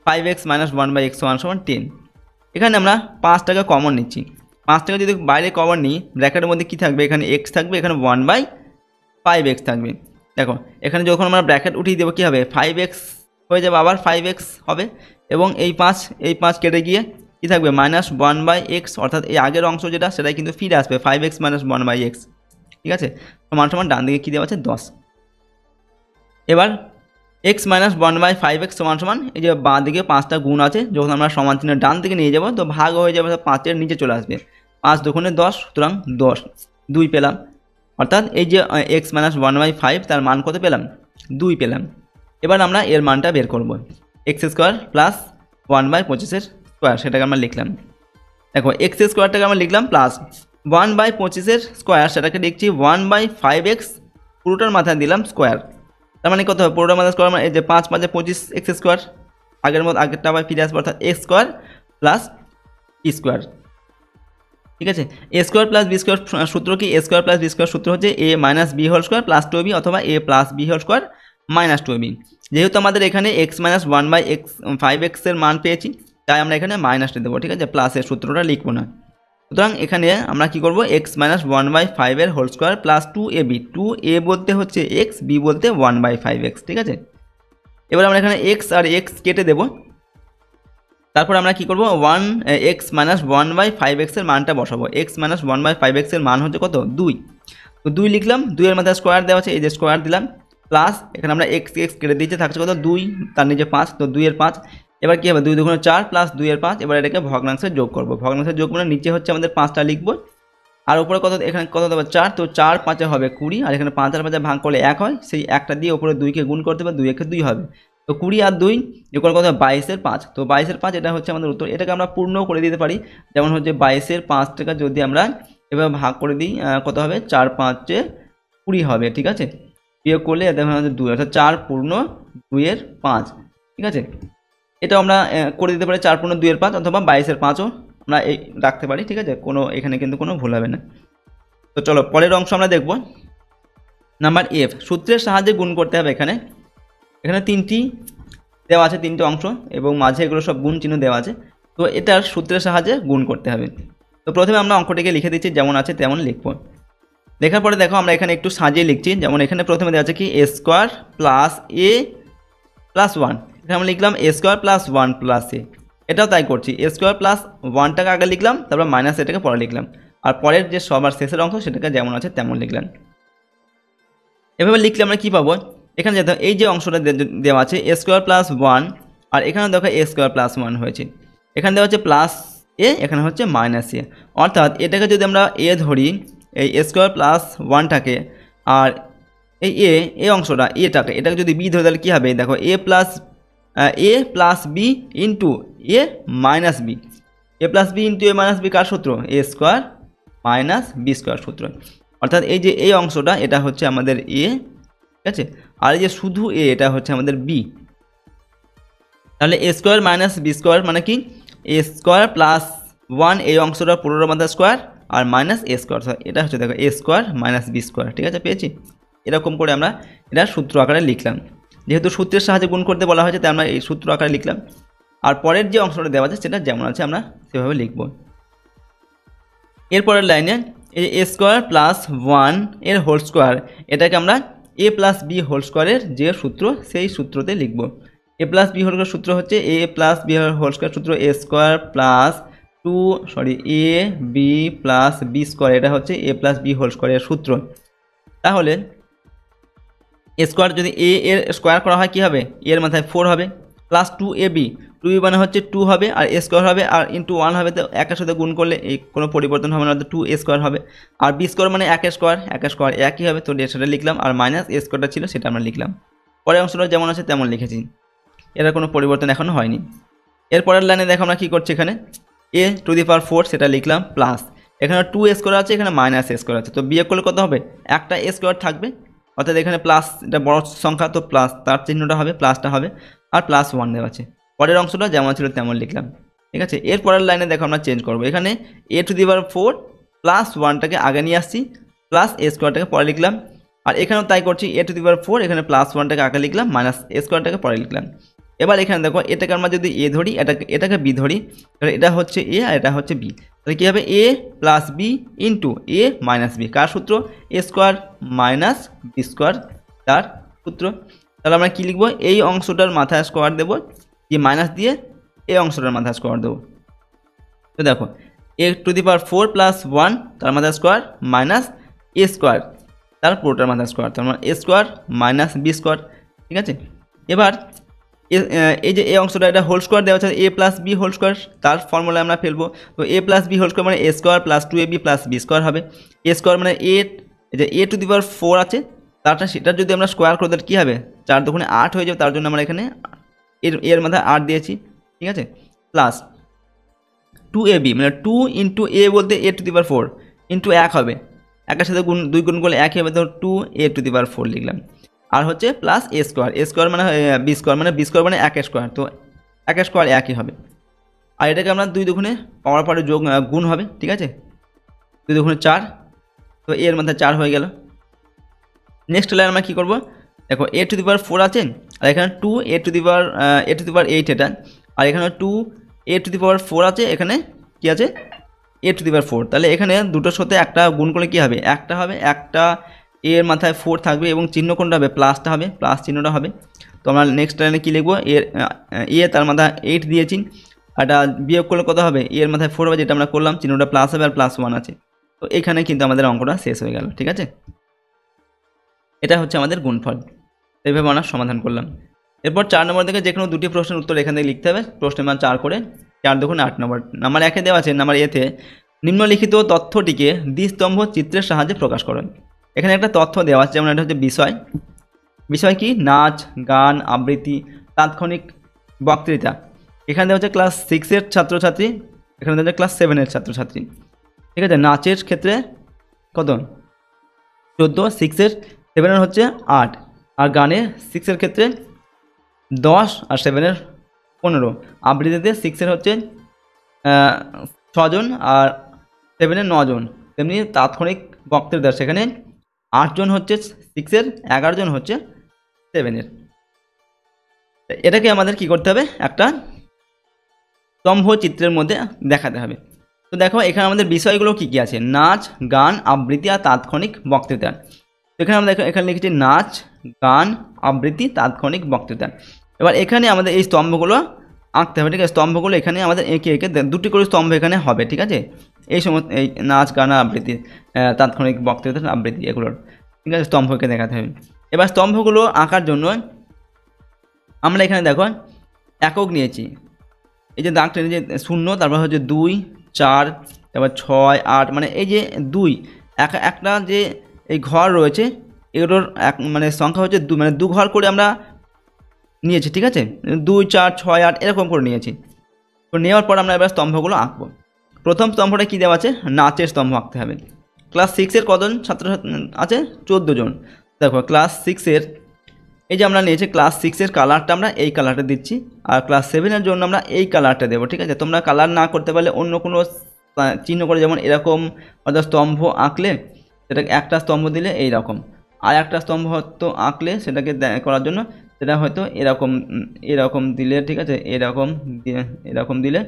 5x - 1/x = 10। এখানে আমরা 5 টাকা কমন নিচ্ছি। 5 টাকা যদি বাইরে কমন নিই, ব্র্যাকেটের মধ্যে কী থাকবে, এখানে x থাকবে, এখানে 1/5x থাকবে। দেখো এখানে যখন আমরা ব্র্যাকেট উঠিয়ে দেবো কী হবে, 5x হয়ে যাবে, আবার 5x হবে এবং এই 5 কেটে গিয়ে কী থাকবে, -1/x, অর্থাৎ এই আগের অংশ যেটা সেটাই কিন্তু ফিরে আসবে, 5x - 1/x। ঠিক আছে, সমান ডান দিকে কী দেওয়া আছে, 10। এবার x - 1/5x সমান এই যে বাঁ দিকে 5টা গুণ আছে, যখন আমরা সমান চিহ্ন ডান দিকে নিয়ে যাব তো ভাগ হয়ে যাবে, 5-এর নিচে চলে আসবে, 5 দুগুণে 10, সুতরাং 10, 2 পেলাম। অর্থাৎ এই যে x - 1/5 তার মান কত পেলাম, 2 পেলাম। এবার আমরা এর মানটা বের করব, x² + 1/25 স্কোয়ার, সেটাকে আমরা লিখলাম। দেখো x² আমরা লিখলাম প্লাস 1/25 স্কোয়ার, সেটাকে লিখছি 1/5x পুরোটার মাথায় দিলাম স্কোয়ার। তার মানে কত হবে, পুরোটার মাথায় স্কোয়ার মানে এই যে 5 × 5 = 25 x², আগের মতো আগেরটা আবার ফিরে আসবে, অর্থাৎ x² + p²। ঠিক আছে, a² + b² সূত্র কি, a² + b² সূত্র হচ্ছে a - b² + 2b অথবা a + b² - 2b। যেহেতু আমাদের এখানে x - 1/5x এর মান পেয়েছি, তাই আমরা এখানে মাইনাসটা দেবো। ঠিক আছে, প্লাসের সূত্রটা লিখবো না। সুতরাং এখানে আমরা কি করব, x - 1/5 এর whole square plus 2ab, 2a বলতে হচ্ছে x, b বলতে 1/5x। ঠিক আছে, এবার আমরা এখানে x আর x কেটে দেব। তারপর আমরা কি করব, x - 1/5x এর মানটা বসাবো। x - 1/5x এর মান হচ্ছে কত, 2। তো 2 লিখলাম, 2 এর মাথায় স্কোয়ার দেওয়া আছে, এই যে স্কোয়ার দিলাম, প্লাস এখানে আমরা x কেটে দিয়েছে, থাকছে কত, 2, তার নিচে 5, তো 2 এর 5। এবার কী হবে, 2 দুগুণে 4 প্লাস 2 এর 5। এবার এটাকে ভগ্নাংশে যোগ করব, ভগ্নাংশে যোগ মানে নিচে হচ্ছে আমাদের 5টা লিখবো আর উপরে কত, এখানে কত দেবো, 4, তো 4 × 5 হবে 20, আর এখানে 5 আর 5 ভাগ করলে 1 হয়, সেই 1টা দিয়ে উপরে 2কে গুণ করতে হবে, 2 × 2 হবে, তো 20 আর 2 এরপর কত, 22 এর 5। তো 22 এর 5 এটা হচ্ছে আমাদের উত্তর। এটাকে আমরা পূর্ণ করে দিতে পারি, যেমন হচ্ছে 22 এর 5 টাকা যদি আমরা এভাবে ভাগ করে দিই, কত হবে, 4 × 5 = 20 হবে। ঠিক আছে, বিয়োগ করলে এতে হচ্ছে 2, অর্থাৎ 4 পূর্ণ 2 এর 5। ঠিক আছে, এটা আমরা করে দিতে পারি 4 পূর্ণ 2 এর 5 অথবা 22 এর 5ও আমরা এই রাখতে পারি। ঠিক আছে, কোনো এখানে কিন্তু কোনো ভুল হবে না। তো চলো পরের অংশ আমরা দেখব, নাম্বার এফ, সূত্রের সাহায্যে গুণ করতে হবে। এখানে 3টি দেওয়া আছে, 3টে অংশ এবং মাঝে এগুলো সব গুণ চিহ্ন দেওয়া আছে, তো এটার সূত্রের সাহায্যে গুণ করতে হবে। তো প্রথমে আমরা অঙ্কটিকে লিখে দিচ্ছি, যেমন আছে তেমন লিখব। লেখার পরে দেখো আমরা এখানে একটু সাজিয়ে লিখছি, যেমন এখানে প্রথমে দেওয়া আছে কি, a² + a + 1, এখানে আমরা লিখলাম a² + 1 + a। এটাও তাই করছি, a² + 1টাকে আগে লিখলাম, তারপর মাইনাস এটাকে পরে লিখলাম, আর পরের যে সবার শেষের অংশ সেটাকে যেমন আছে তেমন লিখলাম। এভাবে লিখলে আমরা কী পাবো, এখানে যেতে এই যে অংশটা দেওয়া আছে a² + 1, আর এখানে দেখো a² + 1 হয়েছে, এখানে দেওয়া হচ্ছে প্লাস a, এখানে হচ্ছে মাইনাস a, অর্থাৎ এটাকে যদি আমরা a ধরি, এই a² + 1টাকে, আর এই এ অংশটা এটাকে, এটাকে যদি b ধরে তাহলে কী হবে, দেখো a + b into a minus b, a + b into a minus b কার সূত্র, a² - b² সূত্র। অর্থাৎ এই যে এই অংশটা এটা হচ্ছে আমাদের a, ঠিক আছে, আর এই যে শুধু a এটা হচ্ছে আমাদের b। তাহলে a² - b² মানে কি, a² + 1 এই অংশটা পুরোটা মাথা square R minus A square, এটা হচ্ছে দেখো এ স্কোয়ার মাইনাস বি স্কোয়ার, ঠিক আছে পেয়েছি। এরকম করে আমরা এটা সূত্র আকারে লিখলাম, যেহেতু সূত্রের সাহায্যে গুণ করতে বলা হয়েছে তাই আমরা এই সূত্র আকারে লিখলাম। আর পরের যে অংশটা দেওয়া আছে সেটা যেমন আছে আমরা সেভাবে লিখব। এরপরের লাইনে এই এ স্কোয়ার প্লাস 1 এর হোল স্কোয়ার, এটাকে আমরা এ প্লাস বি হোল স্কোয়ারের যে সূত্র সেই সূত্রতে লিখব। এ প্লাস বি হোল স্কোয়ার সূত্র হচ্ছে এ প্লাস বি হোল স্কোয়ার সূত্র এ square plus A B plus B square, এটা হচ্ছে এ প্লাস বি হোল স্কোয়ারের সূত্র। তাহলে এ স্কোয়ার যদি এ এর স্কোয়ার করা হয় কী হবে, এর মাথায় 4 হবে প্লাস 2ab, 2b মানে হচ্ছে 2 হবে আর এ স্কোয়ার হবে আর ইন্টু 1 হবে, তো একের সাথে গুণ করলে এই কোনো পরিবর্তন হবে না, 2a স্কোয়ার হবে। আর বি স্কোয়ার মানে একের স্কোয়ার একই হবে, তো সেটা লিখলাম। আর মাইনাস এ স্কোয়ারটা ছিল সেটা আমরা লিখলাম। পরের অংশটা যেমন আছে তেমন লিখেছি, এর কোনো পরিবর্তন এখনও হয়নি। এরপরের লাইনে দেখো আমরা কী করছি, এখানে এ টু দি পাওয়ার 4 সেটা লিখলাম প্লাস এখানে 2 এ স্কোয়ার আছে, এখানে মাইনাস এ স্কোয়ার আছে, তো বিয়োগ করলে কত হবে, একটা এ স্কোয়ার থাকবে, অর্থাৎ এখানে প্লাস, এটা বড় সংখ্যা তো প্লাস তার চিহ্নটা হবে, প্লাসটা হবে আর প্লাস 1 দেওয়া আছে। পরের অংশটা যেমন ছিল তেমন লিখলাম, ঠিক আছে। এরপরের লাইনে দেখো আমরা চেঞ্জ করবো, এখানে এ টু দি পাওয়ার 4 প্লাস 1টাকে আগে নিয়ে আসছি, প্লাস এ স্কোয়ারটাকে পরে লিখলাম। আর এখানেও তাই করছি, এ টু দি পাওয়ার 4 এখানে প্লাস 1টাকে আগে লিখলাম, মাইনাস এ স্কোয়ারটাকে পরে লিখলাম। এবার এখানে দেখো এটাকে আমরা যদি এ ধরি, এটাকে বি ধরি, তাহলে এটা হচ্ছে এ আর এটা হচ্ছে বি, তাহলে কী হবে এ প্লাস বি ইন্টু এ মাইনাস বি, কার সূত্র, এ স্কোয়ার মাইনাস বি স্কোয়ার তার সূত্র। তাহলে আমরা কী লিখবো, এই অংশটার মাথায় স্কোয়ার দেবো, যে মাইনাস দিয়ে এই অংশটার মাথায় স্কোয়ার দেবো। তো দেখো এ টু দি পাওয়ার 4 প্লাস 1 তার মাথায় স্কোয়ার মাইনাস এ স্কোয়ার তার পুরোটার মাথায় স্কোয়ার, তার মানে A square minus B square, ঠিক আছে। এবার এই যে এই অংশটা এটা হোল স্কোয়ার দেওয়া আছে, A plus B whole square তার ফর্মুলায় আমরা ফেলবো, তো A plus B whole square মানে A square plus 2ab plus B square হবে। এ স্কোয়ার মানে যে এ টু দি পাওয়ার 4 আছে তারটা, সেটার যদি আমরা স্কোয়ার করে তাহলে কী হবে, 4 দুগুণে 8 হয়ে যাবে, তার জন্য আমরা এখানে এর মাথায় 8 দিয়েছি, ঠিক আছে, প্লাস 2ab মানে 2 ইন্টু এ বলতে এ টু দি পাওয়ার 4 ইন্টু 1 হবে, একের সাথে দুই গুণ করলে 1 হবে, তো 2 এ টু দি পাওয়ার 4 লিখলাম। আর হচ্ছে প্লাস এ স্কোয়ার মানে বি স্কোয়ার মানে 1 স্কোয়ার, তো 1 স্কোয়ার 1ই হবে। আর এটাকে আমরা 2 দুগুণে পাওয়ার পরে গুণ হবে, ঠিক আছে, 2 দুগুণে 4, তো এর মধ্যে 4 হয়ে গেল। নেক্সট লাইন আমরা কী করবো, দেখো এ টু দি পাওয়ার 4 আছে আর এখানে 2 এ টু দি পাওয়ার 8 এটা, আর এখানে 2 এ টু দি পাওয়ার 4 আছে, এখানে কি আছে এ টু দি পাওয়ার 4, তাহলে এখানে দুটোর সাথে একটা গুণ করলে কী হবে, একটা হবে, একটা এর মাথায় 4 থাকবে এবং চিহ্ন কোনটা হবে, প্লাসটা হবে, প্লাস চিহ্নটা হবে। তো আমরা নেক্সট লাইনে কী লিখবো, এ তার মাথায় 8 দিয়েছি, আর এটা বিয়োগ করলে কত হবে, এর মাথায় 4 হবে, যেটা আমরা করলাম, চিহ্নটা প্লাস হবে আর প্লাস 1 আছে, তো এখানে কিন্তু আমাদের অঙ্কটা শেষ হয়ে গেল, ঠিক আছে। এটা হচ্ছে আমাদের গুণফল, এইভাবে আমরা সমাধান করলাম। এরপর 4 নম্বর থেকে যে কোনো দুটি প্রশ্নের উত্তর এখান থেকে লিখতে হবে, প্রশ্নের মান 4 করে, 4 দুগুণে 8 নম্বর। নাম্বার 1-এ দেওয়া আছে, নাম্বার এতে নিম্নলিখিত তথ্যটিকে দ্বিস্তম্ভ চিত্রের সাহায্যে প্রকাশ করেন। এখানে একটা তথ্য দেওয়া আছে, যেমন এটা হচ্ছে বিষয় কি, নাচ, গান, আবৃত্তি, তাৎক্ষণিক বক্তৃতা। এখানে দেওয়া হচ্ছে ক্লাস 6-এর ছাত্রছাত্রী, এখানে দেওয়া হচ্ছে ক্লাস 7-এর ছাত্রছাত্রী, ঠিক আছে। নাচের ক্ষেত্রে কত, 14, 6-এর 7-এর হচ্ছে 8, আর গানে 6-এর ক্ষেত্রে 10 আর 7-এর 15। আবৃত্তিতে 6-এর হচ্ছে 6 জন আর 7-এর 9 জন। তেমনি তাৎক্ষণিক বক্তৃতা সেখানে 8 জন হচ্ছে 6-এর, 11 জন হচ্ছে 7-এর। এটাকে আমাদের কি করতে হবে, একটা স্তম্ভ চিত্রের মধ্যে দেখাতে হবে। তো দেখো এখানে আমাদের বিষয়গুলো কী কী আছে, নাচ, গান, আবৃত্তি আর তাৎক্ষণিক বক্তৃতা। এখানে আমরা এখানে লিখেছি নাচ, গান, আবৃত্তি, তাৎক্ষণিক বক্তৃতা। এবার এখানে আমাদের এই স্তম্ভগুলো আঁকতে হবে, ঠিক আছে। স্তম্ভগুলো এখানে আমাদের এঁকে দুটি করে স্তম্ভ এখানে হবে, ঠিক আছে। এই সমস্ত এই নাচ, গান, আবৃত্তি, তাৎক্ষণিক বক্তৃতা, আবৃত্তি, এগুলোর, ঠিক আছে, স্তম্ভকে দেখাতে হবে। এবার স্তম্ভগুলো আঁকার জন্য আমরা এখানে দেখো একক নিয়েছি, এই যে দাগটা নিয়ে যে 0, তারপর হচ্ছে 2, 4, তারপর 6, 8, মানে এই যে 2 একটা যে এই ঘর রয়েছে এগুলোর মানে সংখ্যা হচ্ছে 2, মানে 2 ঘর করে আমরা নিয়েছি, ঠিক আছে, 2, 4, 6, 8 এরকম করে নিয়েছি। তো নেওয়ার পর আমরা এবার স্তম্ভগুলো আঁকবো। প্রথম স্তম্ভটা কী দেওয়া আছে, নাচের স্তম্ভ আঁকতে হবে। ক্লাস 6-এর কজন ছাত্র আছে, 14 জন। দেখো ক্লাস 6-এর এই যে আমরা নিয়েছি ক্লাস 6-এর কালারটা আমরা এই কালারটা দিচ্ছি, আর ক্লাস 7-এর জন্য আমরা এই কালারটা দেবো, ঠিক আছে। তোমরা কালার না করতে পারলে অন্য কোনো চিহ্ন করে, যেমন এরকম অর্থাৎ স্তম্ভ আঁকলে সেটাকে একটা স্তম্ভ দিলে এই রকম, আর একটা স্তম্ভ হয়তো আঁকলে সেটাকে করার জন্য সেটা হয়তো এরকম এরকম দিলে, ঠিক আছে, এরকম দিলে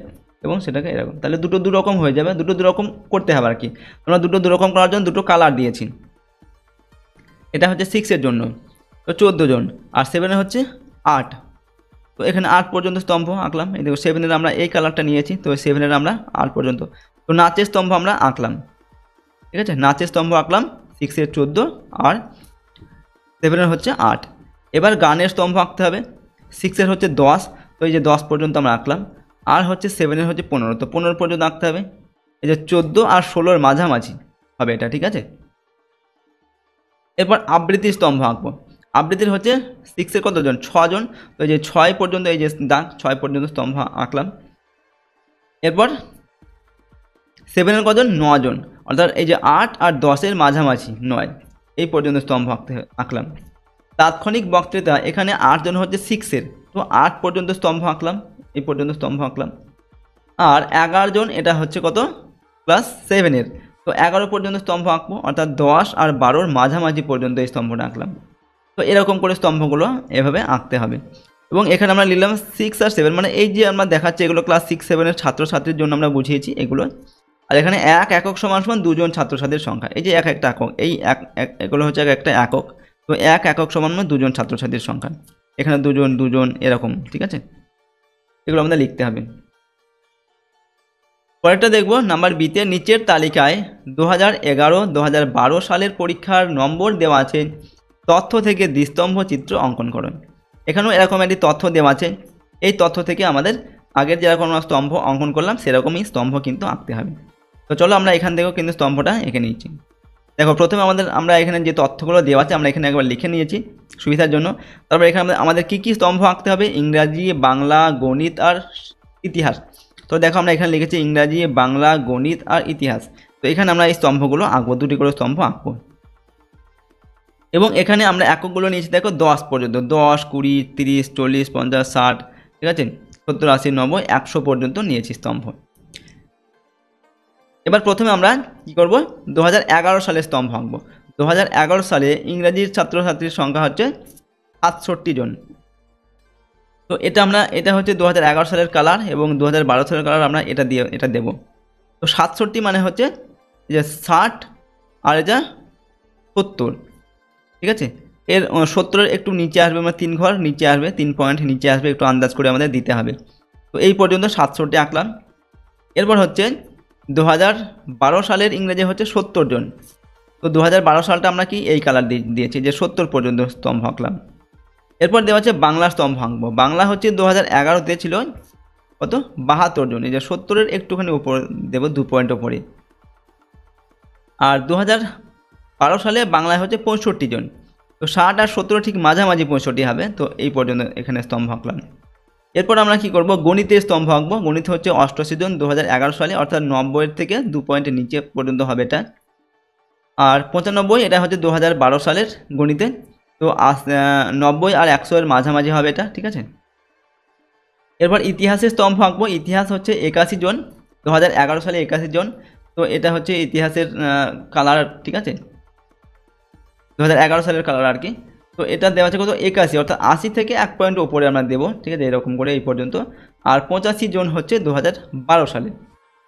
এবং সেটাকে এরকম, তাহলে দুটো দুরকম হয়ে যাবে, দুটো দুরকম করতে হবে আর কি। আমরা দুটো দুরকম করার জন্য দুটো কালার দিয়েছি। এটা হচ্ছে 6-এর জন্য, তো 14 জন, আর 7-এর হচ্ছে 8, তো এখানে 8 পর্যন্ত স্তম্ভ আঁকলাম। এই দেখো 7-এর আমরা এই কালারটা নিয়েছি, তো 7-এর আমরা 8 পর্যন্ত, তো নাচের স্তম্ভ আমরা আঁকলাম, ঠিক আছে, নাচের স্তম্ভ আঁকলাম। 6-এর 14 আর 7-এর হচ্ছে 8। এবার গানের স্তম্ভ আঁকতে হবে। 6-এর হচ্ছে 10, তো এই যে 10 পর্যন্ত আমরা আঁকলাম, আর হচ্ছে 7-এর হচ্ছে 15, তো 15 পর্যন্ত আঁকতে হবে। এই যে 14 আর 16-র মাঝামাঝি হবে এটা, ঠিক আছে। এরপর আবৃত্তির স্তম্ভ আঁকবো। আবৃত্তির হচ্ছে 6-এর কতজন, 6 জন, তো এই যে 6 পর্যন্ত এই যে দাগ 6 পর্যন্ত স্তম্ভ আঁকলাম। এরপর 7-এর কজন, 9 জন, অর্থাৎ এই যে 8 আর 10-এর মাঝামাঝি 9, এই পর্যন্ত স্তম্ভ আঁকলাম। তাৎক্ষণিক বক্তৃতা, এখানে 8 জন হচ্ছে 6-এর, তো 8 পর্যন্ত স্তম্ভ আঁকলাম, এই পর্যন্ত স্তম্ভ আঁকলাম। আর 11 জন, এটা হচ্ছে কত, ক্লাস 7-এর, তো 11 পর্যন্ত স্তম্ভ আঁকবো, অর্থাৎ 10 আর 12-র মাঝামাঝি পর্যন্ত এই স্তম্ভটা আঁকলাম। তো এরকম করে স্তম্ভগুলো এভাবে আঁকতে হবে। এবং এখানে আমরা নিলাম 6 আর 7, মানে এই যে আমরা দেখাচ্ছি এগুলো ক্লাস 6-7-এর ছাত্রছাত্রীর জন্য আমরা বুঝিয়েছি এগুলো। আর এখানে এক একক সমান সমান 2 জন ছাত্রছাত্রীর সংখ্যা, এই যে এক একটা একক, এই এগুলো হচ্ছে একটা একক, তো এক একক সমান 2 জন ছাত্রছাত্রীর সংখ্যা, এখানে 2 জন 2 জন এরকম, ঠিক আছে, এগুলো আমাদের লিখতে হবে। পরেরটা দেখব নাম্বার বিতে, নিচের তালিকায় 2011-2012 সালের পরীক্ষার নম্বর দেওয়া আছে, তথ্য থেকে দ্বিস্তম্ভ চিত্র অঙ্কন করুন। এখানেও এরকম একটি তথ্য দেওয়া আছে, এই তথ্য থেকে আমাদের আগের যেরকম স্তম্ভ অঙ্কন করলাম সেরকমই স্তম্ভ কিন্তু আঁকতে হবে। তো চলো আমরা এখান থেকেও কিন্তু স্তম্ভটা এঁকে নিয়েছি। দেখো প্রথমে আমরা এখানে যে তথ্যগুলো দেওয়া আছে আমরা এখানে একবার লিখে নিয়েছি সুবিধার জন্য। তারপর এখানে আমাদের কী কী স্তম্ভ আঁকতে হবে, ইংরাজি, বাংলা, গণিত আর ইতিহাস। তো দেখো আমরা এখানে লিখেছি ইংরাজি, বাংলা, গণিত আর ইতিহাস। তো এখানে আমরা এই স্তম্ভগুলো আঁকবো, 2টি করে স্তম্ভ আঁকবো। এবং এখানে আমরা এককগুলো নিয়েছি দেখো 10 পর্যন্ত, 10, 20, 30, 40, 50, 60, ঠিক আছে, 70, 80, 90, 100 পর্যন্ত নিয়েছি স্তম্ভ। এবার প্রথমে আমরা কী করব, 2011 সালের স্তম্ভ আঁকবো। 2011 সালে ইংরাজির ছাত্রছাত্রীর সংখ্যা হচ্ছে 67 জন। তো এটা হচ্ছে 2011 সালের কালার, এবং 2012 সালের কালার আমরা এটা দেব। তো 67 মানে হচ্ছে যে 60 আর এটা 70, ঠিক আছে। এর 70-এর একটু নিচে আসবে, মানে 3 ঘর নিচে আসবে, 3 পয়েন্ট নিচে আসবে, একটু আন্দাজ করে আমাদের দিতে হবে। তো এই পর্যন্ত 67 আঁকলাম। এরপর হচ্ছে 2012 সালের ইংরেজি হচ্ছে 70 জন। তো 2012 সালটা আমরা কি এই কালার দিয়েছি, যে 70 পর্যন্ত স্তম্ভ আঁকলাম। এরপর দেওয়া হচ্ছে বাংলা স্তম্ভ আঁকবো। বাংলা হচ্ছে 2011-তে ছিল কত, 72 জন, এই যে 70-এর একটুখানি উপর দেবো, 2 পয়েন্ট ওপরে। আর 2012 সালে বাংলায় হচ্ছে 65 জন, তো 60 আর 70 ঠিক মাঝামাঝি 65 হবে, তো এই পর্যন্ত এখানে স্তম্ভ আঁকলাম। এরপর আমরা কি করব, গণিতের স্তম্ভ আঁকবো। গণিত হচ্ছে 88 জন 2011 সালে, অর্থাৎ 90-এর থেকে 2 পয়েন্টের নিচে পর্যন্ত হবে এটা। আর 95, এটা হচ্ছে 2012 সালের গণিতে, তো 90 আর 100-এর মাঝামাঝি হবে এটা, ঠিক আছে। এরপর ইতিহাসের স্তম্ভ আঁকবো। ইতিহাস হচ্ছে 81 জন, 2011 সালে 81 জন, তো এটা হচ্ছে ইতিহাসের কালার, ঠিক আছে, 2011 সালের কালার আর কি। তো এটা দেওয়া আছে কত, 81, অর্থাৎ 80 থেকে 1 পয়েন্ট ওপরে আমরা দেবো, ঠিক আছে, এরকম করে এই পর্যন্ত। আর 85 জন হচ্ছে 2012 সালে,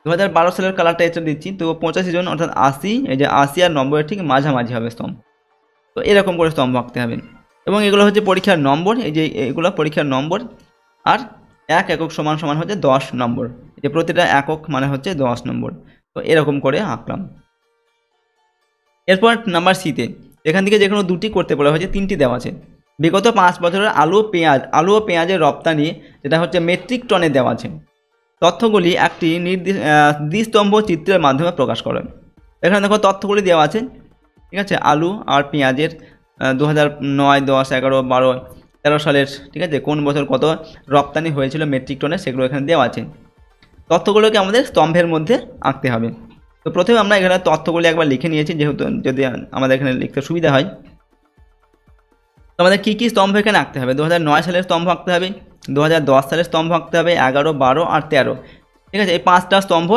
2012 সালের কালারটা এটা দিচ্ছি। তো 85 জন অর্থাৎ 80, এই যে 80 আর 90-এর ঠিক মাঝামাঝি হবে স্তম্ভ। তো এরকম করে স্তম্ভ আঁকতে হবে। এবং এগুলো হচ্ছে পরীক্ষার নম্বর, এই যে এগুলো পরীক্ষার নম্বর। আর এক একক সমান সমান হচ্ছে 10 নম্বর, যে প্রতিটা একক মানে হচ্ছে 10 নম্বর। তো এরকম করে আঁকলাম। এরপর নাম্বার সিতে, এখান থেকে যে কোনো 2টি করতে বলা হয়েছে, 3টি দেওয়া আছে। বিগত 5 বছরের আলু ও পেঁয়াজের রপ্তানি, যেটা হচ্ছে মেট্রিক টনে দেওয়া আছে। তথ্যগুলি একটি দ্বিস্তম্ভ চিত্রের মাধ্যমে প্রকাশ করেন। এখানে দেখো তথ্যগুলি দেওয়া আছে, ঠিক আছে, আলু আর পেঁয়াজের 2009, 10, 11, 12, 13 সালের, ঠিক আছে, কোন বছর কত রপ্তানি হয়েছিল মেট্রিক টনে, সেগুলো এখানে দেওয়া আছে। তথ্যগুলোকে আমাদের স্তম্ভের মধ্যে আঁকতে হবে। তো প্রথমে আমরা এখানে তথ্যগুলি একবার লিখে নিয়েছি, যেহেতু যদি আমাদের এখানে লিখতে সুবিধা হয়। তো আমাদের কী কী স্তম্ভ এখানে আঁকতে হবে, 2009 সালের স্তম্ভ আঁকতে হবে, 2010 সালের স্তম্ভ আঁকতে হবে, 11, 12 আর 13, ঠিক আছে, এই 5টা স্তম্ভ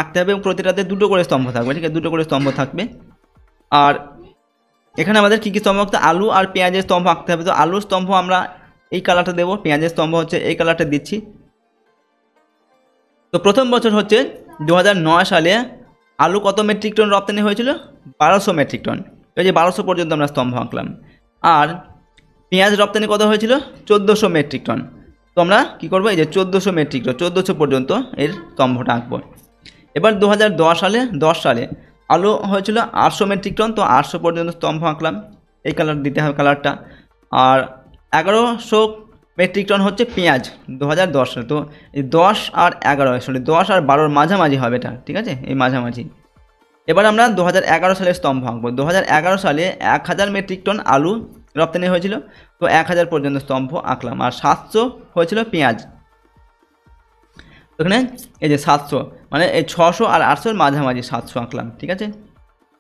আঁকতে হবে এবং প্রতিটাতে 2টো করে স্তম্ভ থাকবে, ঠিক আছে, 2টো করে স্তম্ভ থাকবে। আর এখানে আমাদের কী কী স্তম্ভ আঁকতে, আলু আর পেঁয়াজের স্তম্ভ আঁকতে হবে। তো আলুর স্তম্ভ আমরা এই কালারটা দেবো, পেঁয়াজের স্তম্ভ হচ্ছে এই কালারটা দিচ্ছি। তো প্রথম বছর হচ্ছে 2009 সালে আলু কত মেট্রিক টন রপ্তানি হয়েছিল, 1200 মেট্রিক টন, এই যে 1200 পর্যন্ত আমরা স্তম্ভ আঁকলাম। আর পেঁয়াজ রপ্তানি কত হয়েছিল, 1400 মেট্রিক টন। তো আমরা কী করবো, এই যে 1400 মেট্রিক টন, 1400 পর্যন্ত এর স্তম্ভটা আঁকবো। এবার 2010 সালে আলু হয়েছিল 800 মেট্রিক টন, তো 800 পর্যন্ত স্তম্ভ আঁকলাম, এই কালার দিতে হবে কালারটা। আর 1100 মেট্রিক টন হচ্ছে পেঁয়াজ 2010 সালে। তো এই 10 আর 11 আর 12 মাঝামাঝি হবে এটা, ঠিক আছে, এই মাঝামাঝি। এবার আমরা 2011 সালের স্তম্ভ আঁকবো। 2011 সালে 1000 মেট্রিক টন আলু রপ্তানি হয়েছিল, তো 1000 পর্যন্ত স্তম্ভ আঁকলাম। আর 700 হয়েছিল পেঁয়াজ, ওখানে এই যে 700, মানে এই 600 আর 800 মাঝামাঝি 700 আঁকলাম, ঠিক আছে।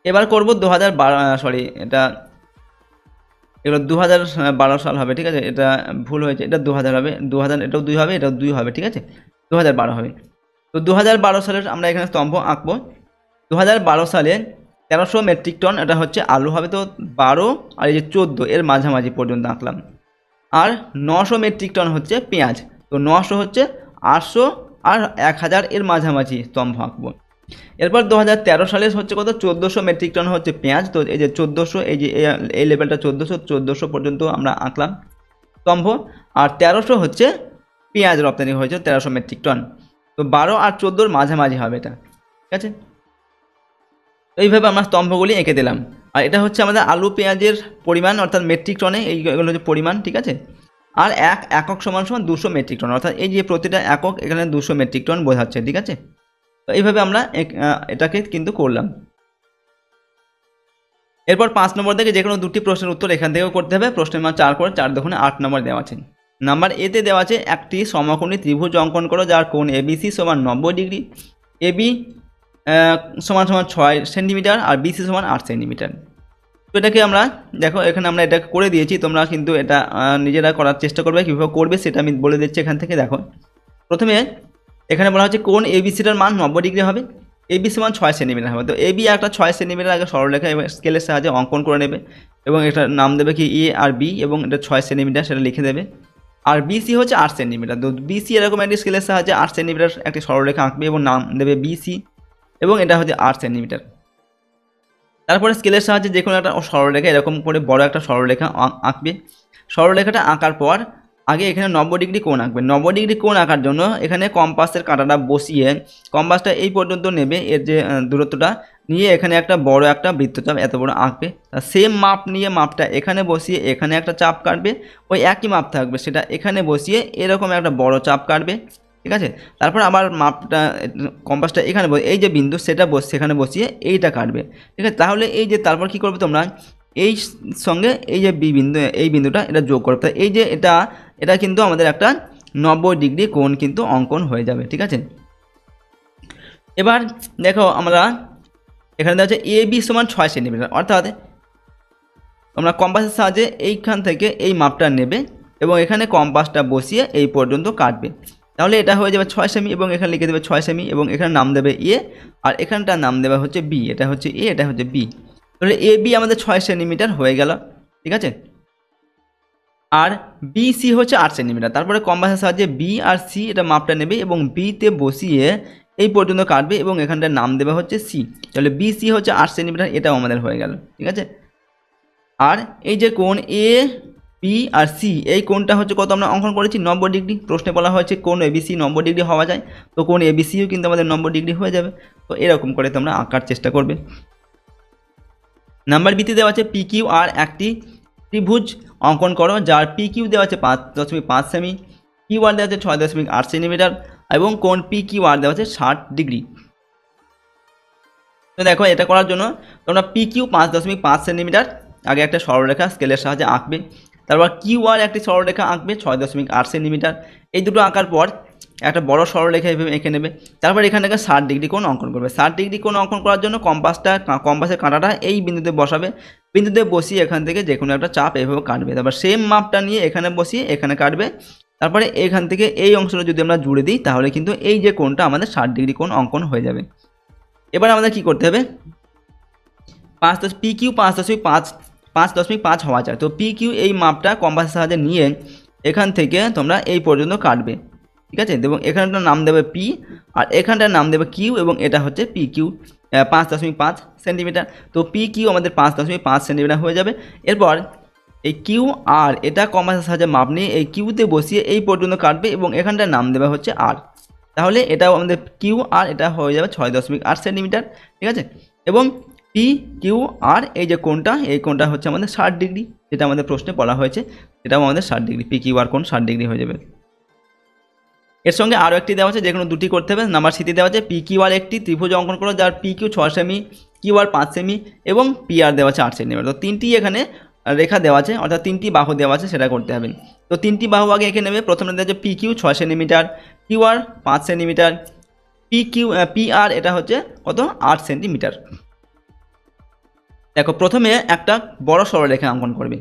এবার করব 2012 সাল হবে, ঠিক আছে, এটা ভুল হয়েছে, এটা 2000 হবে, 2000 এটাও 2 হবে, এটাও 2 হবে, ঠিক আছে, 2012 হবে। তো 2012 সালের আমরা এখানে স্তম্ভ আঁকবো। 2012 সালে 1300 মেট্রিক টন এটা হচ্ছে আলু হবে, তো 12 আর এই যে 14 এর মাঝামাঝি পর্যন্ত আঁকলাম। আর 900 মেট্রিক টন হচ্ছে পেঁয়াজ, তো 900 হচ্ছে 800 আর 1000 এর মাঝামাঝি স্তম্ভ আঁকবো। এরপর 2013 সালে হচ্ছে কত, 1400 মেট্রিক টন হচ্ছে পেঁয়াজ, তো এই যে 1400, এই যে এই লেভেলটা 1400 পর্যন্ত আমরা আঁকলাম স্তম্ভ। আর 1300 হচ্ছে পেঁয়াজ রপ্তানি হয়েছে 1300 মেট্রিক টন, তো 12 আর 14 মাঝামাঝি হবে এটা, ঠিক আছে। এইভাবে আমরা স্তম্ভগুলি এঁকে দিলাম। আর এটা হচ্ছে আমাদের আলু পেঁয়াজের পরিমাণ, অর্থাৎ মেট্রিক টনে এইগুলো হচ্ছে পরিমাণ, ঠিক আছে। আর এক একক সমান 200 মেট্রিক টন, অর্থাৎ এই যে প্রতিটা একক এখানে 200 মেট্রিক টন বোঝাচ্ছে, ঠিক আছে। তো এইভাবে আমরা এটাকে কিন্তু করলাম। এরপর 5 নম্বর থেকে যে কোনো 2টি প্রশ্নের উত্তর এখান থেকেও করতে হবে। প্রশ্নের মান 4 করে 4 দুগুণে 8 নম্বর দেওয়া আছে। নাম্বার এতে দেওয়া আছে একটি সমকোণী ত্রিভুজ অঙ্কন করো যার কোণ এবিসি সমান 90 ডিগ্রি, এবি সমান 6 সেন্টিমিটার আর বিসি সমান 8 সেন্টিমিটার। তো এটাকে আমরা দেখো, এখানে আমরা এটা করে দিয়েছি, তোমরা কিন্তু এটা নিজেরা করার চেষ্টা করবে, কীভাবে করবে সেটা আমি বলে দিচ্ছি এখান থেকে। দেখো, প্রথমে এখানে বলা হচ্ছে কোণ এবিসিটার মান 90 ডিগ্রি হবে, এবি সমান 6 সেন্টিমিটার হবে। তো এবি একটা 6 সেন্টিমিটার আগে সরলরেখা এবং স্কেলের সাহায্যে অঙ্কন করে নেবে এবং এটার নাম দেবে কি এ আর বি, এবং এটা 6 সেন্টিমিটার সেটা লিখে দেবে। আর বিসি হচ্ছে 8 সেন্টিমিটার, তো বিসি এরকম একটি স্কেলের সাহায্যে 8 সেন্টিমিটার একটি সরলরেখা আঁকবে এবং নাম দেবে বিসি, এবং এটা হচ্ছে 8 সেন্টিমিটার। তারপরে স্কেলের সাহায্যে যে কোনো একটা সরলরেখা এরকম করে বড় একটা সরলরেখা আঁকবে। সরলরেখাটা আঁকার পর আগে এখানে 90 ডিগ্রি কোণ আঁকবে। 90 ডিগ্রি কোণ আঁকার জন্য এখানে কম্পাসের কাঁটাটা বসিয়ে কম্পাসটা এই পর্যন্ত নেবে, এর যে দূরত্বটা নিয়ে এখানে একটা বড় একটা বৃত্তচাপ এত বড় আঁকবে। সেম মাপ নিয়ে মাপটা এখানে বসিয়ে এখানে একটা চাপ কাটবে, ওই একই মাপ থাকবে সেটা এখানে বসিয়ে এরকম একটা বড় চাপ কাটবে, ঠিক আছে। তারপর আবার মাপটা কম্পাসটা এখানে এই যে বিন্দু সেটা সেখানে বসিয়ে এইটা কাটবে, ঠিক আছে। তাহলে এই যে তারপর কি করবে তোমরা, এই সঙ্গে এই যে বি বিন্দু, এই বিন্দুটা এটা যোগ করবে, এই যে এটা কিন্তু আমাদের একটা 90 ডিগ্রি কোণ কিন্তু অঙ্কন হয়ে যাবে, ঠিক আছে। এবার দেখো আমরা এখানে দেখা যাচ্ছে এ বি সমান 6 সেন্টিমিটার, অর্থাৎ তোমরা কম্পাসের সাহায্যে এইখান থেকে এই মাপটা নেবে এবং এখানে কম্পাসটা বসিয়ে এই পর্যন্ত কাটবে। তাহলে এটা হয়ে যাবে 6 সেমি, এবং এখানে লিখে দেবে 6 সেমি, এবং এখানে নাম দেবে এ আর এখানটার নাম দেবে হচ্ছে বি, এটা হচ্ছে এ, এটা হচ্ছে বি। তাহলে এ বি আমাদের 6 সেন্টিমিটার হয়ে গেল, ঠিক আছে। আর বি সি হচ্ছে 8 সেন্টিমিটার। তারপরে কম্পাসের সাহায্যে বি আর সি এটা মাপটা নেবে এবং বিতে বসিয়ে এই পর্যন্ত কাটবে এবং এখানটার নাম দেবে হচ্ছে সি। তাহলে বি সি হচ্ছে 8 সেন্টিমিটার, এটাও আমাদের হয়ে গেল, ঠিক আছে। আর এই যে কোণ এ বি আর সি, এই কোণটা হচ্ছে কত আমরা অঙ্কন করেছি 90 ডিগ্রি। প্রশ্নে বলা হয়েছে কোণ এবিসি 90 ডিগ্রি হওয়া যায়, তো কোণ এবিসিও কিন্তু আমাদের 90 ডিগ্রি হয়ে যাবে। তো এরকম করে তোমরা আঁকার চেষ্টা করবে। নাম্বার বিতে দেওয়া আছে পি কিউ আর একটি ত্রিভুজ অঙ্কন করো যার পি কিউ দেওয়া আছে 5.5 সেমি, কিউ আর দেওয়া আছে 6.8 সেন্টিমিটার এবং কোণ পি কিউ আর দেওয়া আছে 60 ডিগ্রি। তো দেখো, এটা করার জন্য তোমরা পি কিউ 5.5 সেন্টিমিটার আগে একটা সরলরেখা স্কেলের সাহায্যে আঁকবে। তারপর কিউ আর একটি সরলরেখা আঁকবে 6.8 সেন্টিমিটার। এই দুটো আঁকার পর একটা বড় সরলরেখা এভাবে এঁকে নেবে। তারপর এখান থেকে 60 ডিগ্রি কোণ অঙ্কন করবে। 60 ডিগ্রি কোণ অঙ্কন করার জন্য কম্পাসের কাঁটাটা এই বিন্দুতে বসাবে। বিন্দুতে বসিয়ে এখান থেকে যে কোনো একটা চাপ এভাবে কাটবে। তারপর সেম মাপটা নিয়ে এখানে বসিয়ে এখানে কাটবে। তারপরে এখান থেকে এই অংশটা যদি আমরা জুড়ে দিই তাহলে কিন্তু এই যে কোণটা আমাদের 60 ডিগ্রি কোণ অঙ্কন হয়ে যাবে। এবার আমাদের কি করতে হবে, PQ 5.5 হওয়া চাই। তো PQ এই মাপটা কম্পাসের সাহায্যে নিয়ে এখান থেকে তোমরা এই পর্যন্ত কাটবে, ঠিক আছে। এবং এখানটার নাম দেবে P আর এখানটার নাম দেবে Q এবং এটা হচ্ছে PQ 5.5 সেন্টিমিটার। তো PQ আমাদের 5.5 সেন্টিমিটার হয়ে যাবে। এরপর এই কিউ আর এটা কম্পাসের সাহায্যে মাপ নিয়ে এই কিউতে বসিয়ে এই পর্যন্ত কাটবে এবং এখানটার নাম দেবে হচ্ছে আর। তাহলে এটাও আমাদের কিউ আর এটা হয়ে যাবে 6.8 সেন্টিমিটার, ঠিক আছে। এবং পি কিউ আর এই যে কোণটা, এই কোণটা হচ্ছে আমাদের 60 ডিগ্রি, যেটা আমাদের প্রশ্নে বলা হয়েছে, এটাও আমাদের 60 ডিগ্রি। পি কিউ আর কোণ 60 ডিগ্রি হয়ে যাবে। এর সঙ্গে আরও একটি দেওয়া আছে, যে কোনো দুটি করতে হবে। নাম্বার সিতে দেওয়া আছে পি কিউ আর একটি ত্রিভুজ অঙ্কন করো যার P Q 6 semi, Q R 5 semi এবং পি আর দেওয়া আছে 8 সেন্টিমিটার। তো তিনটি এখানে রেখা দেওয়া আছে, অর্থাৎ তিনটি বাহু দেওয়া আছে, সেটা করতে হবে। তো তিনটি বাহু আগে এঁকে নেবে। প্রথমে দেওয়া আছে P Q 6 centimetre, Q R 5 centimetre, P R এটা হচ্ছে কত 8 সেন্টিমিটার। দেখো প্রথমে একটা বড় সরলরেখা অঙ্কন করবে।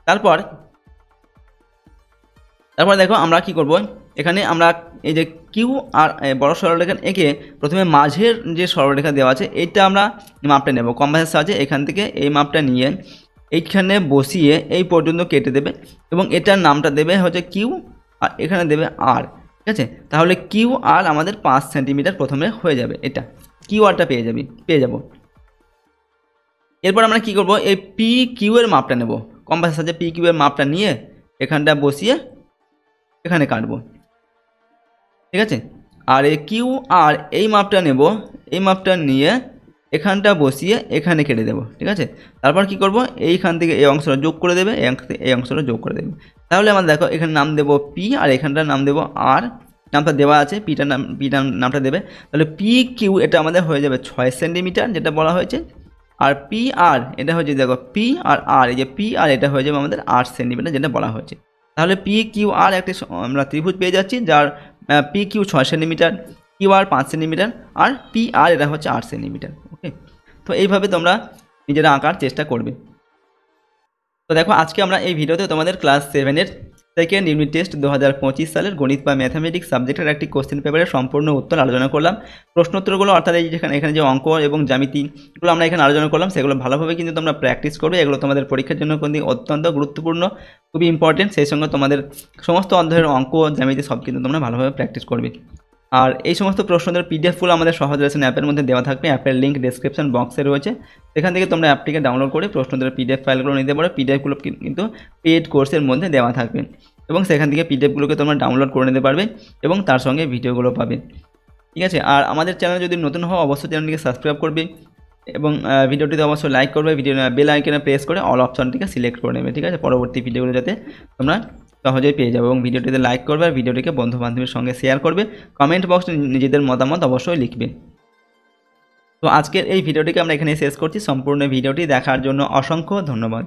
তারপর দেখো আমরা কি করব, এখানে আমরা এই যে কিউ আর বড় সরলরেখা এঁকে প্রথমে মাঝের যে সরলরেখা দেওয়া আছে এইটা আমরা মাপটা নেব কম্পাসের সাহায্যে। এখান থেকে এই মাপটা নিয়ে এইখানে বসিয়ে এই পর্যন্ত কেটে দেবে এবং এটার নামটা দেবে হচ্ছে কিউ আর এখানে দেবে আর, ঠিক আছে। তাহলে কিউ আর আমাদের 5 সেন্টিমিটার প্রথমে হয়ে যাবে, এটা কিউ আরটা পেয়ে যাব। এরপর আমরা কি করব, এই পি কিউ এর মাপটা নেব কম্পাসের সাহায্যে। পি কিউ এর মাপটা নিয়ে এখানটা বসিয়ে এখানে কাটবো, ঠিক আছে। আর এই কিউ আর এই মাপটা নেব, এই মাপটা নিয়ে এখানটা বসিয়ে এখানে কেটে দেবো, ঠিক আছে। তারপর কি করব, এইখান থেকে এই অংশটা যোগ করে দেবে, এই অংশটা যোগ করে দেবে। তাহলে আমরা দেখো এখানে নাম দেবো পি আর এখানটার নাম দেবো আর, নামটা দেওয়া আছে, পিটার নামটা দেবে। তাহলে পি কিউ এটা আমাদের হয়ে যাবে 6 সেন্টিমিটার যেটা বলা হয়েছে। আর পি আর এটা হচ্ছে দেখো পি আর এই যে পি আর এটা হয়ে যাবে আমাদের 8 সেন্টিমিটার যেটা বলা হয়েছে। তাহলে পি কিউ আর একটি আমরা ত্রিভুজ পেয়ে যাচ্ছি যার P Q 6 centimetre, Q R 5 centimetre আর পি আর এটা হচ্ছে 8 সেন্টিমিটার। ওকে, তো এইভাবে তোমরা নিজেরা আঁকার চেষ্টা করবে। তো দেখো আজকে আমরা এই ভিডিওতে তোমাদের ক্লাস 7-এর সেকেন্ড ইউনিট টেস্ট 2025 সালের গণিত বা ম্যাথামেটিক্স সাবজেক্টের একটি কোশ্চেন পেপারের সম্পূর্ণ উত্তর আলোচনা করলাম। প্রশ্নোত্তরগুলো অর্থাৎ এই এখানে যে অঙ্ক এবং জ্যামিতিগুলো আমরা এখানে আলোচনা করলাম সেগুলো ভালোভাবে কিন্তু তোমরা প্র্যাকটিস করবে। এগুলো তোমাদের পরীক্ষার জন্য কিন্তু অত্যন্ত গুরুত্বপূর্ণ, খুবই ইম্পর্টেন্ট। সেই সঙ্গে তোমাদের সমস্ত অধ্যায়ের অঙ্ক জ্যামিতি সব কিন্তু তোমরা ভালোভাবে প্র্যাকটিস করবে। আর এই সমস্ত প্রশ্নদের পিডিএফগুলো আমাদের সহজ লেসন অ্যাপের মধ্যে দেওয়া থাকবে। অ্যাপের লিঙ্ক ডেসক্রিপশন বক্সে রয়েছে, সেখান থেকে তোমরা অ্যাপটিকে ডাউনলোড করে প্রশ্নদের পিডিএফ ফাইলগুলো নিতে পারো। পিডিএফগুলো কিন্তু পেড কোর্সের মধ্যে দেওয়া থাকবে এবং সেখান থেকে পিডিএফগুলোকে তোমরা ডাউনলোড করে নিতে পারবে এবং তার সঙ্গে ভিডিওগুলো পাবে, ঠিক আছে। আর আমাদের চ্যানেলে যদি নতুন হও অবশ্যই চ্যানেলটিকে সাবস্ক্রাইব করবে এবং ভিডিওটিতে অবশ্যই লাইক করবে। ভিডিও বেল আইকনে প্রেস করে অল অপশনটিকে সিলেক্ট করে নেবে, ঠিক আছে, পরবর্তী ভিডিওগুলো যাতে তোমরা সহজেই পেয়ে যাবে। এবং ভিডিওটিতে লাইক করবে আর ভিডিওটিকে বন্ধু বান্ধবের সঙ্গে শেয়ার করবে। কমেন্ট বক্সে নিজেদের মতামত অবশ্যই লিখবে। তো আজকের এই ভিডিওটিকে আমরা এখানে শেষ করছি। সম্পূর্ণ ভিডিওটি দেখার জন্য অসংখ্য ধন্যবাদ।